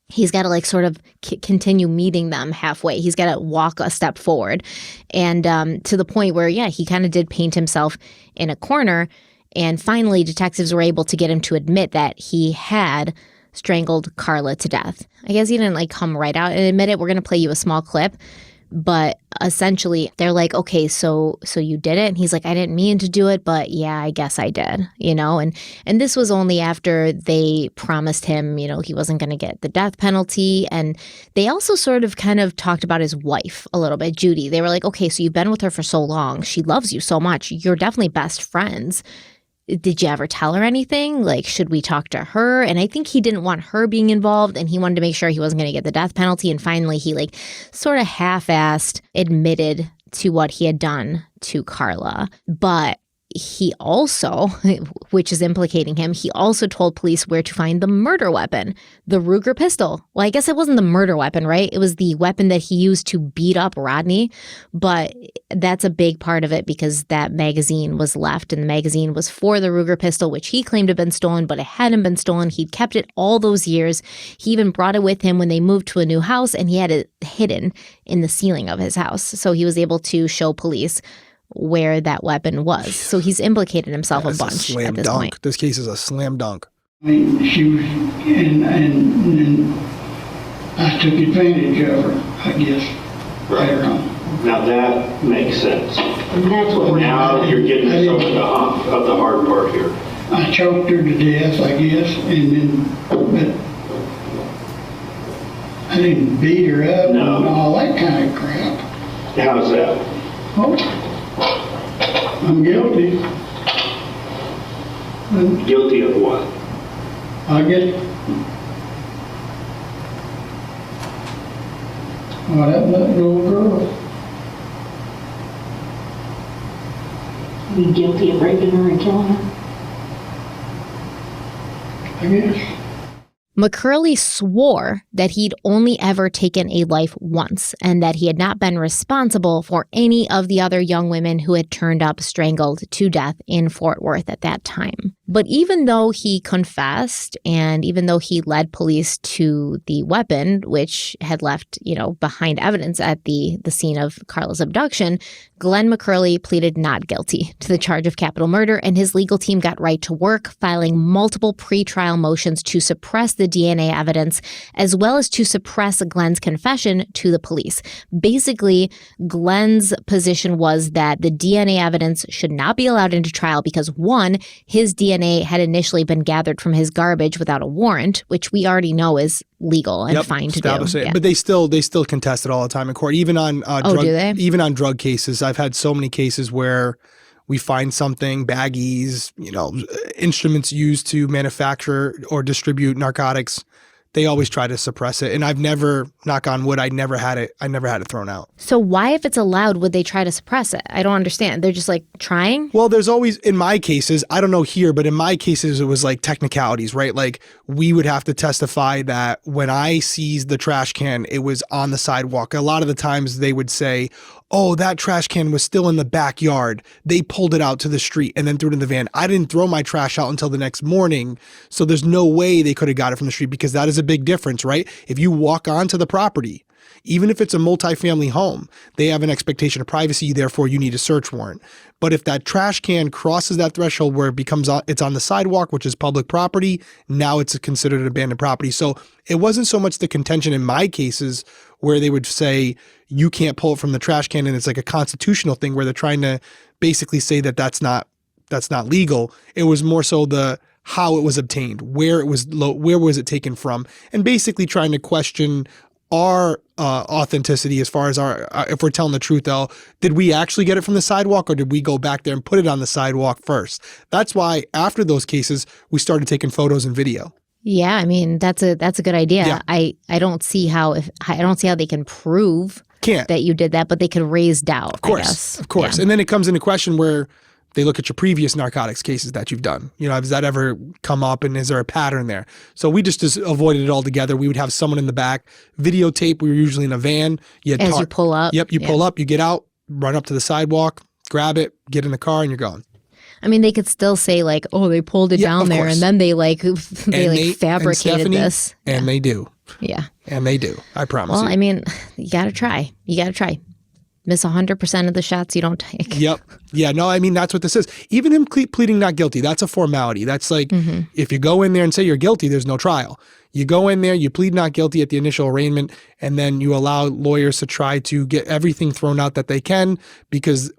he's got to like sort of continue meeting them halfway. He's got to walk a step forward. And to the point where, yeah, he kind of did paint himself in a corner. And finally, detectives were able to get him to admit that he had strangled Carla to death. I guess he didn't like come right out and admit it. We're going to play you a small clip. But essentially, they're like, okay, so you did it? And he's like, I didn't mean to do it, but yeah, I guess I did, you know? And this was only after they promised him, you know, he wasn't going to get the death penalty. And they also sort of kind of talked about his wife a little bit, Judy. They were like, okay, so you've been with her for so long. She loves you so much. You're definitely best friends. Did you ever tell her anything? Like, should we talk to her? And I think he didn't want her being involved, and he wanted to make sure he wasn't going to get the death penalty. And finally, he like sort of half-assed admitted to what he had done to Carla. But he also, which is implicating him, he also told police where to find the murder weapon, the Ruger pistol. Well, I guess it wasn't the murder weapon, right? It was the weapon that he used to beat up Rodney. But that's a big part of it because that magazine was left, and the magazine was for the Ruger pistol, which he claimed had been stolen, but it hadn't been stolen. He'd kept it all those years. He even brought it with him when they moved to a new house, and he had it hidden in the ceiling of his house. So he was able to show police where that weapon was. So he's implicated himself a bunch at this point. This case is a slam dunk. I mean, she was, and I took advantage of her, I guess. Right. I don't know. Now that makes sense. And that's what Now you're getting us over the hump of the hard part here. I choked her to death, I guess, and then, but I didn't beat her up and all that kind of crap. How's that? Oh, I'm guilty. And Guilty of what? I get, well, that little girl. Be guilty of raping her and killing her? I guess. McCurley swore that he'd only ever taken a life once and that he had not been responsible for any of the other young women who had turned up strangled to death in Fort Worth at that time. But even though he confessed and even though he led police to the weapon, which had left, you know, behind evidence at the scene of Carla's abduction, Glenn McCurley pleaded not guilty to the charge of capital murder, and his legal team got right to work, filing multiple pretrial motions to suppress the DNA evidence, as well as to suppress Glenn's confession to the police. Basically, Glenn's position was that the DNA evidence should not be allowed into trial because, one, his DNA had initially been gathered from his garbage without a warrant, which we already know is legal and fine to do. Yeah. But they still contest it all the time in court, even on even on drug cases. I've had so many cases where we find something, baggies, you know, instruments used to manufacture or distribute narcotics. They always try to suppress it. And I've never, knock on wood, I never had it thrown out. So why, if it's allowed, would they try to suppress it? I don't understand. They're just like trying? Well, there's always, in my cases, I don't know here, but in my cases, it was like technicalities, right? Like we would have to testify that when I seized the trash can, it was on the sidewalk. A lot of the times they would say, oh, that trash can was still in the backyard. They pulled it out to the street and then threw it in the van. I didn't throw my trash out until the next morning. So there's no way they could have got it from the street, because that is a big difference, right? If you walk onto the property, even if it's a multifamily home, they have an expectation of privacy, therefore you need a search warrant. But if that trash can crosses that threshold where it's on the sidewalk, which is public property, now it's considered an abandoned property. So it wasn't so much the contention in my cases where they would say you can't pull it from the trash can, and it's like a constitutional thing where they're trying to basically say that that's not legal. It was more so the how it was obtained, where was it taken from, and basically trying to question our authenticity as far as our if we're telling the truth. Though, did we actually get it from the sidewalk, or did we go back there and put it on the sidewalk first? That's why after those cases we started taking photos and video. Yeah, I mean that's a good idea. Yeah. I don't see how they can prove that you did that, but they could raise doubt. Of course, I guess. Of course. Yeah. And then it comes into question where they look at your previous narcotics cases that you've done. You know, has that ever come up, and is there a pattern there? So we just avoided it altogether. We would have someone in the back, videotape. We were usually in a van. You pull up. Yep, you pull up, you get out, run up to the sidewalk, grab it, get in the car, and you're gone. I mean, they could still say like, oh, they pulled it down there, and then they fabricated this. And they do. Yeah. And they do. I promise Well, you. I mean, you got to try. Miss 100% of the shots you don't take. Yep. Yeah, no, I mean, that's what this is. Even him pleading not guilty, that's a formality. That's like, if you go in there and say you're guilty, there's no trial. You go in there, you plead not guilty at the initial arraignment, and then you allow lawyers to try to get everything thrown out that they can, because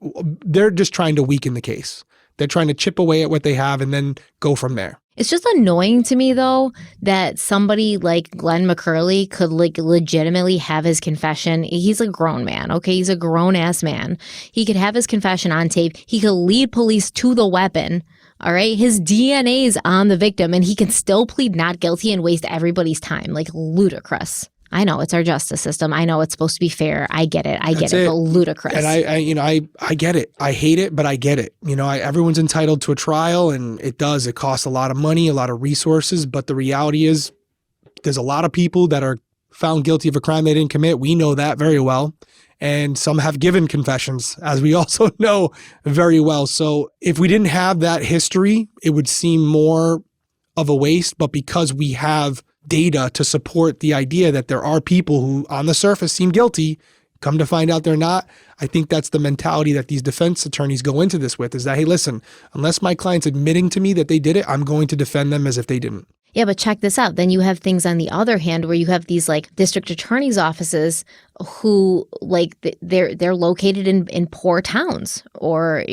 they're just trying to weaken the case. They're trying to chip away at what they have and then go from there. It's just annoying to me, though, that somebody like Glenn McCurley could like legitimately have his confession. He's a grown man, okay? He's a grown-ass man. He could have his confession on tape. He could lead police to the weapon, all right? His DNA is on the victim, and he can still plead not guilty and waste everybody's time. Like, ludicrous. I know it's our justice system. I know it's supposed to be fair. I get it. But ludicrous. And I get it. I hate it, but I get it. Everyone's entitled to a trial, and it costs a lot of money, a lot of resources. But the reality is there's a lot of people that are found guilty of a crime they didn't commit. We know that very well. And some have given confessions, as we also know very well. So if we didn't have that history, it would seem more of a waste. But because we have data to support the idea that there are people who on the surface seem guilty, come to find out they're not, I think that's the mentality that these defense attorneys go into this with, is that, hey, listen, unless my client's admitting to me that they did it, I'm going to defend them as if they didn't. Yeah, but check this out. Then you have things on the other hand where you have these like district attorneys' offices who like they're located in poor towns or,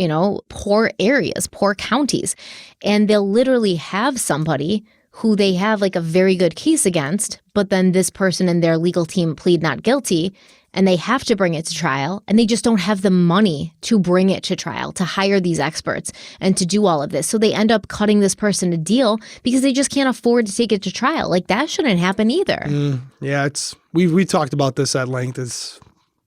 poor areas, poor counties. And they'll literally have somebody who they have like a very good case against, but then this person and their legal team plead not guilty, and they have to bring it to trial, and they just don't have the money to bring it to trial, to hire these experts and to do all of this. So they end up cutting this person a deal because they just can't afford to take it to trial. Like, that shouldn't happen either. Yeah, we talked about this at length.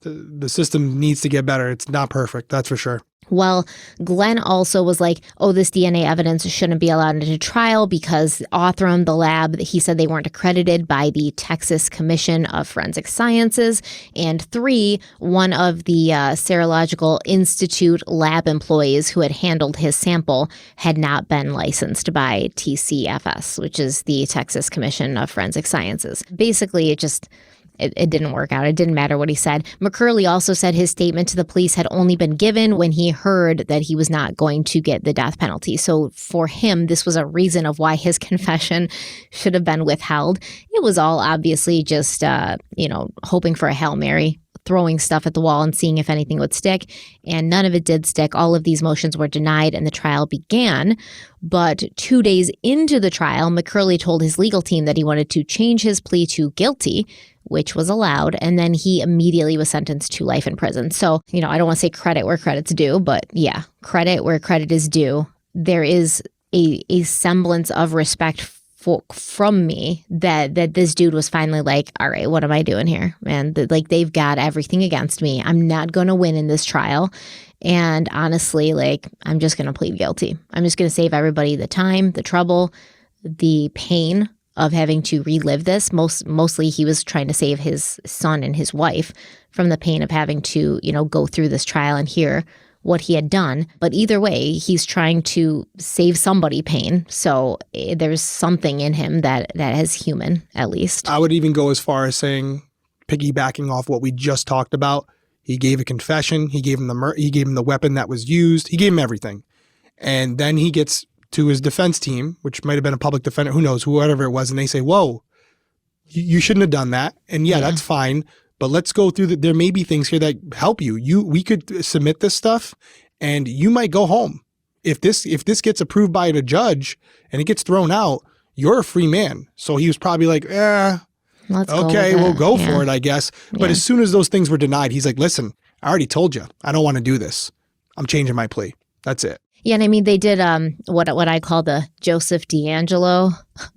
The system needs to get better. It's not perfect, that's for sure. Well, Glenn also was like, oh, this DNA evidence shouldn't be allowed into trial because Othram, the lab, he said they weren't accredited by the Texas Commission of Forensic Sciences. And 3, one of the Serological Institute lab employees who had handled his sample had not been licensed by TCFS, which is the Texas Commission of Forensic Sciences. Basically, it didn't work out. It didn't matter what he said. McCurley also said his statement to the police had only been given when he heard that he was not going to get the death penalty. So for him, this was a reason of why his confession should have been withheld. It was all obviously just, hoping for a Hail Mary, throwing stuff at the wall and seeing if anything would stick. And none of it did stick. All of these motions were denied and the trial began. But 2 days into the trial, McCurley told his legal team that he wanted to change his plea to guilty, which was allowed. And then he immediately was sentenced to life in prison. So, I don't want to say credit where credit's due, but yeah, credit where credit is due. There is a semblance of respect from me that this dude was finally like, all right, what am I doing here, man? They've got everything against me. I'm not going to win in this trial. And honestly, I'm just going to plead guilty. I'm just going to save everybody the time, the trouble, the pain of having to relive this. Mostly he was trying to save his son and his wife from the pain of having to, go through this trial and hear what he had done. But either way, he's trying to save somebody pain. So there's something in him that is human, at least. I would even go as far as saying, piggybacking off what we just talked about, he gave a confession, he gave him the weapon that was used, he gave him everything. And then he gets to his defense team, which might have been a public defender, who knows, whoever it was, and they say, whoa, you shouldn't have done that. And yeah, that's fine. But let's go through there may be things here that help you. We could submit this stuff and you might go home. If this gets approved by a judge and it gets thrown out, you're a free man. So he was probably like, we'll go for it, I guess. But as soon as those things were denied, he's like, listen, I already told you, I don't want to do this. I'm changing my plea. That's it. Yeah, and I mean, they did what I call the Joseph D'Angelo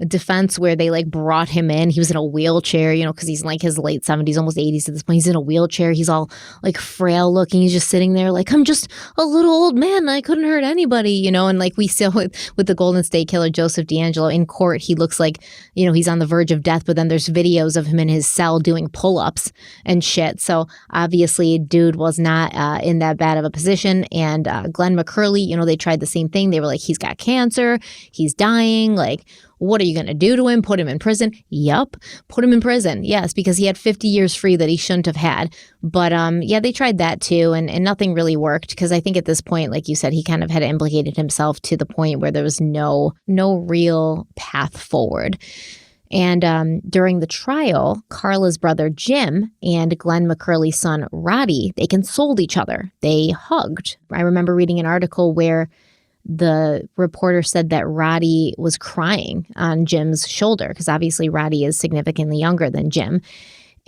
defense where they like brought him in. He was in a wheelchair, you know, because he's in like his late 70s, almost 80s at this point. He's in a wheelchair. He's all like frail looking. He's just sitting there like, I'm just a little old man. I couldn't hurt anybody, you know. And like we saw with the Golden State Killer, Joseph D'Angelo, in court, he looks like, you know, he's on the verge of death. But then there's videos of him in his cell doing pull-ups and shit. So obviously, dude was not in that bad of a position. And Glenn McCurley, you know, they tried the same thing. They were like, he's got cancer. He's dying. Like, what are you going to do to him? Put him in prison? Yup. Put him in prison. Yes, because he had 50 years free that he shouldn't have had. But yeah, they tried that too. And nothing really worked because I think at this point, like you said, he kind of had implicated himself to the point where there was no real path forward. And during the trial, Carla's brother Jim and Glenn McCurley's son Roddy, they consoled each other. They hugged. I remember reading an article where the reporter said that Roddy was crying on Jim's shoulder because obviously Roddy is significantly younger than Jim.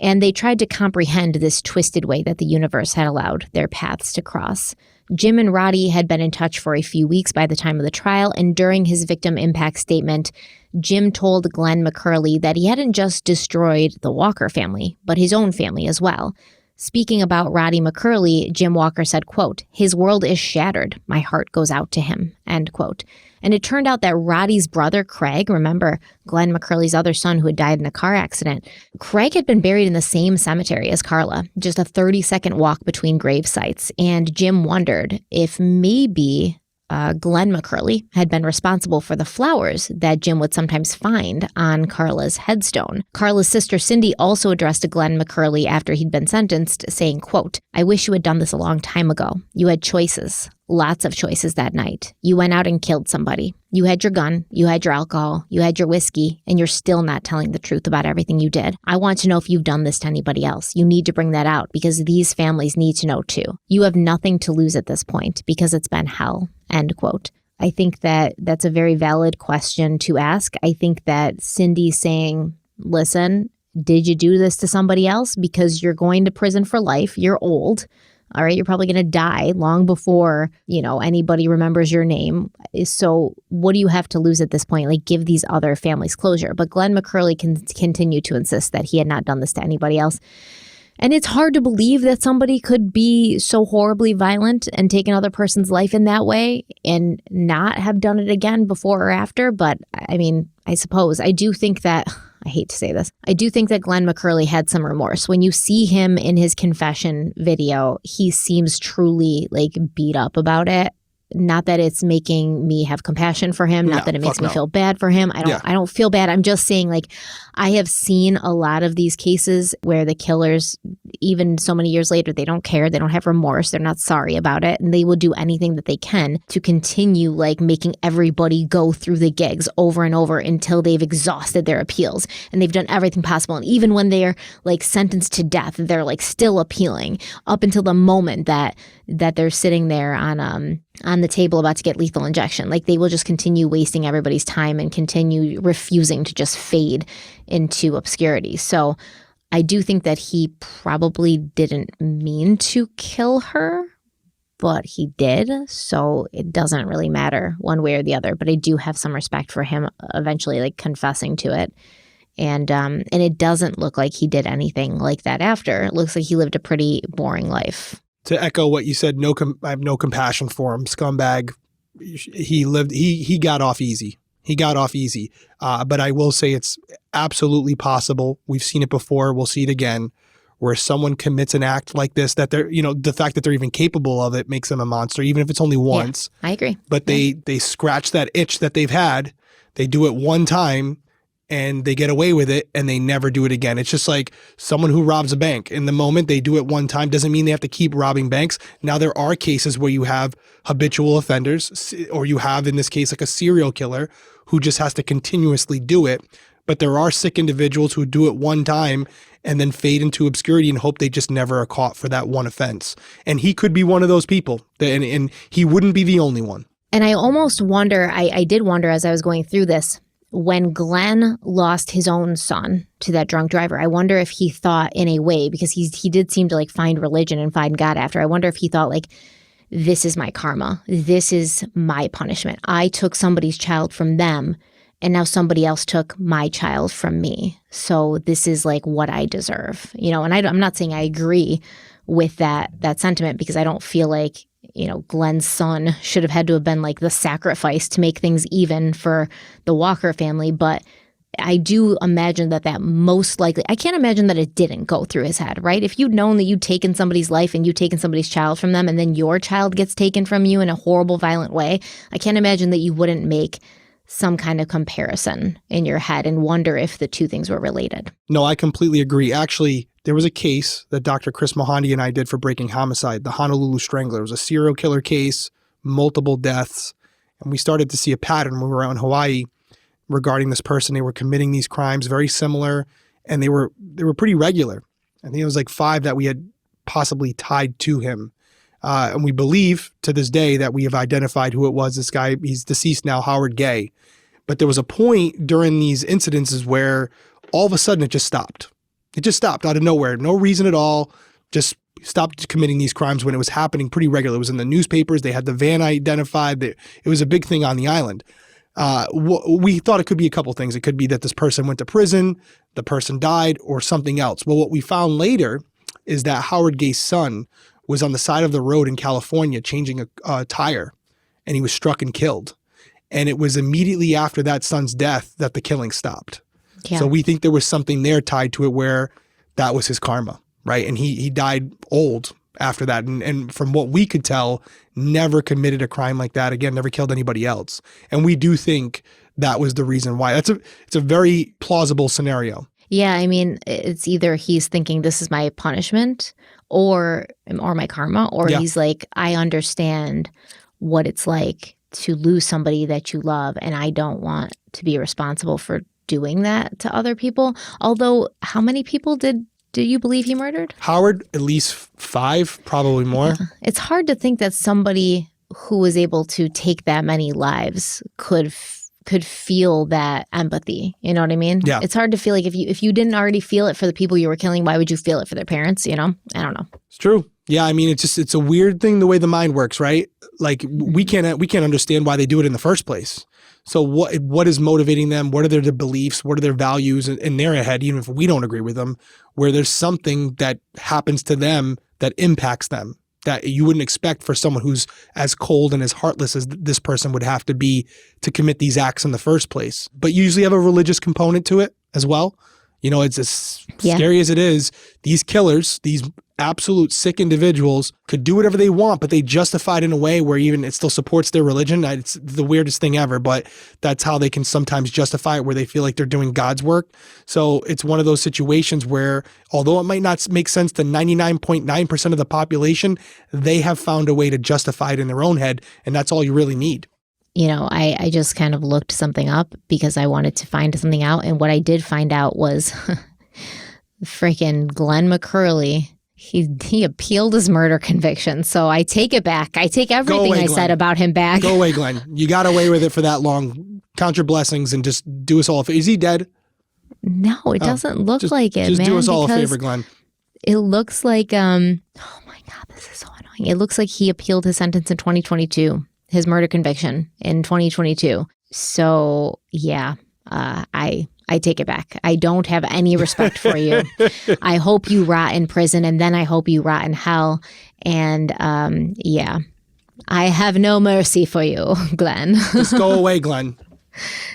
And they tried to comprehend this twisted way that the universe had allowed their paths to cross. Jim and Roddy had been in touch for a few weeks by the time of the trial, and during his victim impact statement, Jim told Glenn McCurley that he hadn't just destroyed the Walker family, but his own family as well. Speaking about Roddy McCurley, Jim Walker said, quote, his world is shattered. My heart goes out to him, end quote. And it turned out that Roddy's brother, Craig, remember Glenn McCurley's other son who had died in a car accident, Craig had been buried in the same cemetery as Carla, just a 30-second walk between grave sites. And Jim wondered if maybe Glenn McCurley had been responsible for the flowers that Jim would sometimes find on Carla's headstone. Carla's sister Cindy also addressed Glenn McCurley after he'd been sentenced, saying, quote, I wish you had done this a long time ago. You had choices, lots of choices that night. You went out and killed somebody. You had your gun, you had your alcohol, you had your whiskey, and you're still not telling the truth about everything you did. I want to know if you've done this to anybody else. You need to bring that out because these families need to know too. You have nothing to lose at this point because it's been hell, end quote. I think that that's a very valid question to ask. I think that Cindy saying, listen, did you do this to somebody else? Because you're going to prison for life. You're old. All right, you're probably going to die long before, you know, anybody remembers your name. So what do you have to lose at this point? Like, give these other families closure. But Glenn McCurley can continue to insist that he had not done this to anybody else. And it's hard to believe that somebody could be so horribly violent and take another person's life in that way and not have done it again before or after. But I mean, I suppose I do think that, I hate to say this, I do think that Glenn McCurley had some remorse. When you see him in his confession video, he seems truly like beat up about it. Not that it's making me have compassion for him. Not that it makes me feel bad for him. I don't feel bad. I'm just saying, like, I have seen a lot of these cases where the killers, even so many years later, they don't care. They don't have remorse. They're not sorry about it. And they will do anything that they can to continue like making everybody go through the gigs over and over until they've exhausted their appeals. And they've done everything possible. And even when they're like sentenced to death, they're like still appealing up until the moment that they're sitting there on the table about to get lethal injection. Like, they will just continue wasting everybody's time and continue refusing to just fade into obscurity. So I do think that he probably didn't mean to kill her, but he did. So it doesn't really matter one way or the other. But I do have some respect for him eventually like confessing to it. And it doesn't look like he did anything like that after. It looks like he lived a pretty boring life. To echo what you said, I have no compassion for him. Scumbag. He got off easy. He got off easy. But I will say it's absolutely possible. We've seen it before. We'll see it again, where someone commits an act like this, that they're, you know, the fact that they're even capable of it makes them a monster, even if it's only once. Yeah, I agree. But they scratch that itch that they've had. They do it one time and they get away with it and they never do it again. It's just like someone who robs a bank. In the moment they do it one time doesn't mean they have to keep robbing banks. Now there are cases where you have habitual offenders, or you have, in this case, like a serial killer who just has to continuously do it. But there are sick individuals who do it one time and then fade into obscurity and hope they just never are caught for that one offense. And he could be one of those people, and he wouldn't be the only one. And I almost wonder, I did wonder as I was going through this, when Glenn lost his own son to that drunk driver, I wonder if he thought in a way, because he did seem to like find religion and find God after. I wonder if he thought like, this is my karma. This is my punishment. I took somebody's child from them and now somebody else took my child from me. So this is like what I deserve, you know, and I'm not saying I agree with that sentiment, because I don't feel like, you know, Glenn's son should have had to have been like the sacrifice to make things even for the Walker family. But I do imagine that most likely, I can't imagine that it didn't go through his head, right? If you'd known that you'd taken somebody's life and you'd taken somebody's child from them, and then your child gets taken from you in a horrible, violent way, I can't imagine that you wouldn't make some kind of comparison in your head and wonder if the two things were related. No, I completely agree. Actually, there was a case that Dr. Chris Mohandi and I did for Breaking Homicide, the Honolulu Strangler. It was a serial killer case, multiple deaths, and we started to see a pattern when we were out in Hawaii regarding this person. They were committing these crimes very similar, and they were pretty regular. I think it was like 5 that we had possibly tied to him. And we believe to this day that we have identified who it was. This guy, he's deceased now, Howard Gay. But there was a point during these incidences where all of a sudden it just stopped. It just stopped out of nowhere. No reason at all. Just stopped committing these crimes when it was happening pretty regularly. It was in the newspapers. They had the van identified. It was a big thing on the island. We thought it could be a couple things. It could be that this person went to prison, the person died, or something else. Well, what we found later is that Howard Gay's son was on the side of the road in California changing a tire, and he was struck and killed. And it was immediately after that son's death that the killing stopped. Yeah. So we think there was something there tied to it where that was his karma, right? And he died old after that. And from what we could tell, never committed a crime like that again, never killed anybody else. And we do think that was the reason why. It's a very plausible scenario. Yeah, I mean, it's either he's thinking this is my punishment or my karma, or he's like, I understand what it's like to lose somebody that you love, and I don't want to be responsible for doing that to other people. Although, how many people do you believe he murdered? Howard, at least 5, probably more. It's hard to think that somebody who was able to take that many lives could feel that empathy. You know what I mean? Yeah. It's hard to feel like if you didn't already feel it for the people you were killing, why would you feel it for their parents? You know? I don't know. It's true. Yeah, I mean, it's a weird thing the way the mind works, right? Like we can't understand why they do it in the first place. So what is motivating them? What are their beliefs? What are their values in their head, even if we don't agree with them, where there's something that happens to them that impacts them that you wouldn't expect for someone who's as cold and as heartless as this person would have to be to commit these acts in the first place. But you usually have a religious component to it as well. You know, it's as scary as it is. These killers, these absolute sick individuals could do whatever they want, but they justify it in a way where even it still supports their religion. It's the weirdest thing ever, but that's how they can sometimes justify it, where they feel like they're doing God's work. So it's one of those situations where, although it might not make sense to 99.9% of the population, they have found a way to justify it in their own head, and that's all you really need. You know, I just kind of looked something up because I wanted to find something out. And what I did find out was freaking Glenn McCurley. He appealed his murder conviction. So I take it back. I take everything I said about him back. Go away, Glenn. You got away with it for that long. Count your blessings and just do us all a favor. Is he dead? No, it doesn't look like it, man. Just do us all a favor, Glenn. It looks like, oh my God, this is so annoying. It looks like he appealed his sentence in 2022. His murder conviction in 2022. So yeah, I take it back. I don't have any respect for you. I hope you rot in prison, and then I hope you rot in hell. And yeah, I have no mercy for you, Glenn. Just go away, Glenn.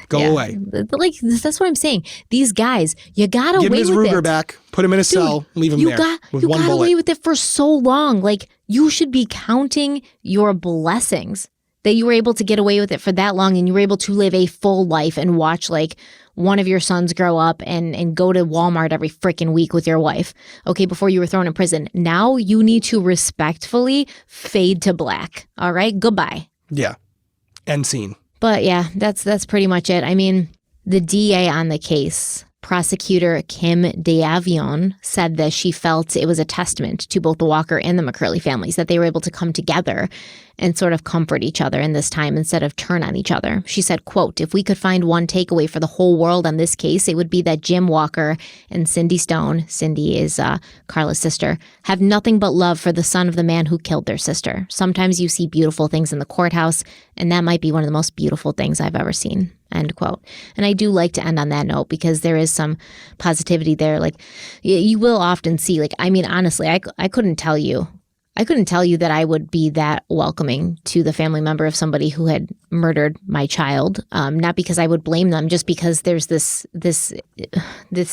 Go away. Like, that's what I'm saying. These guys, you got away with it. Give him his Ruger back. Put him in a cell. Leave him there with one bullet. You got away with it for so long. Like, you should be counting your blessings that you were able to get away with it for that long, and you were able to live a full life and watch like one of your sons grow up and go to Walmart every freaking week with your wife. Okay, before you were thrown in prison. Now you need to respectfully fade to black. All right, goodbye. Yeah, end scene. But yeah, that's pretty much it. I mean, the DA on the case, prosecutor Kim DeAvion, said that she felt it was a testament to both the Walker and the McCurley families that they were able to come together and sort of comfort each other in this time instead of turn on each other. She said, quote, "If we could find one takeaway for the whole world on this case, it would be that Jim Walker and Cindy Stone," Cindy is Carla's sister, "have nothing but love for the son of the man who killed their sister. Sometimes you see beautiful things in the courthouse, and that might be one of the most beautiful things I've ever seen." End quote. And I do like to end on that note because there is some positivity there. Like you will often see, like, I mean, honestly, I couldn't tell you that I would be that welcoming to the family member of somebody who had murdered my child. Not because I would blame them, just because there's this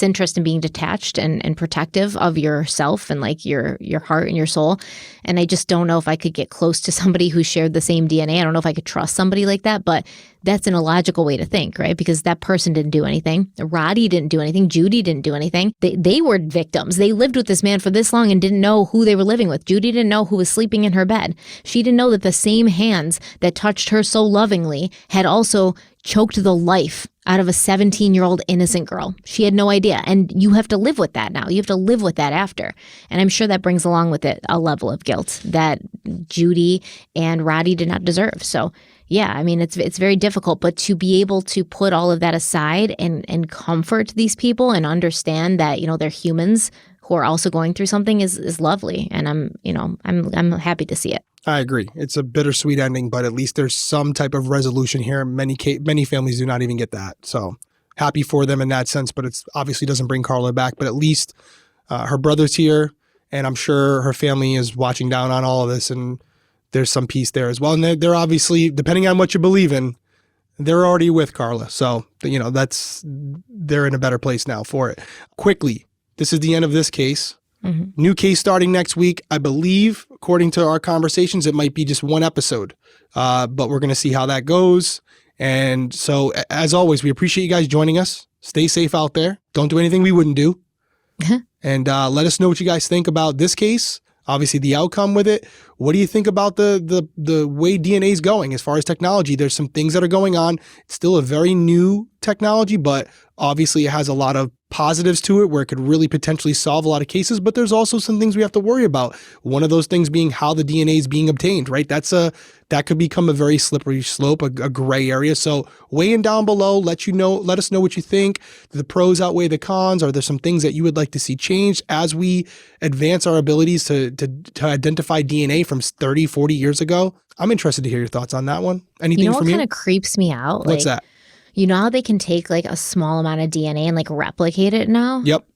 interest in being detached and protective of yourself and like your heart and your soul. And I just don't know if I could get close to somebody who shared the same DNA. I don't know if I could trust somebody like that, but that's an illogical way to think, right? Because that person didn't do anything. Roddy didn't do anything. Judy didn't do anything. They were victims. They lived with this man for this long and didn't know who they were living with. Judy didn't know who was sleeping in her bed. She didn't know that the same hands that touched her so lovingly had also choked the life out of a 17-year-old innocent girl. She had no idea. And you have to live with that now. You have to live with that after. And I'm sure that brings along with it a level of guilt that Judy and Roddy did not deserve. So yeah, I mean, it's very difficult, but to be able to put all of that aside and comfort these people and understand that, you know, they're humans who are also going through something is lovely. And I'm happy to see it. I agree. It's a bittersweet ending, but at least there's some type of resolution here. Many families do not even get that. So happy for them in that sense, but it's obviously doesn't bring Carla back, but at least her brother's here, and I'm sure her family is watching down on all of this, and there's some peace there as well. And they're obviously, depending on what you believe in, they're already with Carla. So, you know, they're in a better place now for it. Quickly, this is the end of this case. Mm-hmm. New case starting next week. I believe, according to our conversations, it might be just one episode, but we're going to see how that goes. And so, as always, we appreciate you guys joining us. Stay safe out there. Don't do anything we wouldn't do. And let us know what you guys think about this case. Obviously, the outcome with it. What do you think about the way DNA is going as far as technology? There's some things that are going on. It's still a very new technology, but obviously it has a lot of positives to it where it could really potentially solve a lot of cases. But there's also some things we have to worry about. One of those things being how the DNA is being obtained, right? That could become a very slippery slope, a gray area. So weigh in down below, let us know what you think. Do the pros outweigh the cons? Are there some things that you would like to see changed as we advance our abilities to identify DNA from 30, 40 years ago? I'm interested to hear your thoughts on that one. Anything from you? What kind of creeps me out? What's that? You know how they can take like a small amount of DNA and like replicate it now? Yep.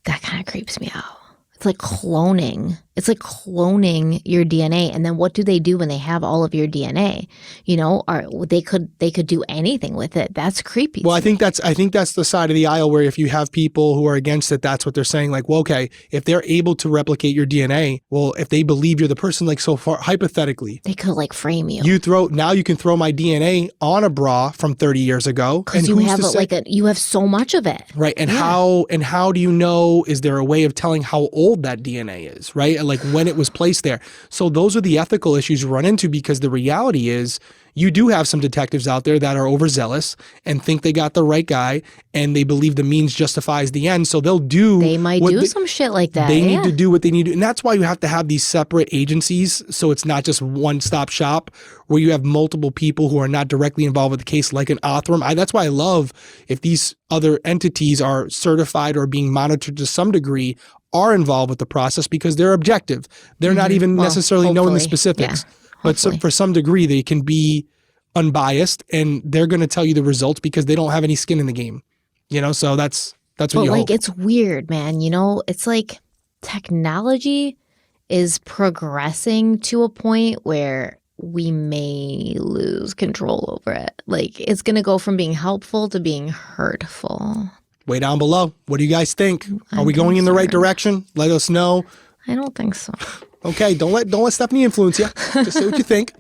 That kind of creeps me out. It's like cloning. It's like cloning your DNA. And then what do they do when they have all of your DNA? You know, they could do anything with it. That's creepy. Well, I think that's the side of the aisle where if you have people who are against it, that's what they're saying. Like, well, okay, if they're able to replicate your DNA, well, if they believe you're the person, like so far, hypothetically, they could like frame you. Now you can throw my DNA on a bra from 30 years ago. Because you have you have so much of it. Right. And how do you know, is there a way of telling how old that DNA is, right? And like when it was placed there. So those are the ethical issues you run into, because the reality is you do have some detectives out there that are overzealous and think they got the right guy and they believe the means justifies the end. So they might do some shit like that. They need to do what they need to do. And that's why you have to have these separate agencies. So it's not just one-stop shop where you have multiple people who are not directly involved with the case, like an Othram. That's why I love if these other entities are certified or being monitored to some degree, are involved with the process, because they're objective. They're not even necessarily knowing the specifics. Yeah, but for some degree, they can be unbiased and they're going to tell you the results because they don't have any skin in the game. You know, so that's what you hope. It's weird, man. You know, it's like technology is progressing to a point where we may lose control over it. Like, it's going to go from being helpful to being hurtful. Way down below. What do you guys think? Are we going in the right direction? Let us know. I don't think so. Okay, don't let Stephanie influence you. Just say what you think.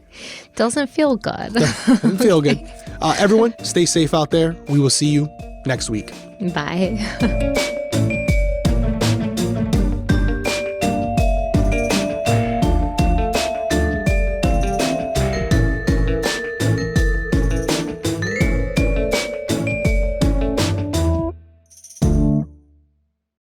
Doesn't feel good. Doesn't feel good. Everyone, stay safe out there. We will see you next week. Bye.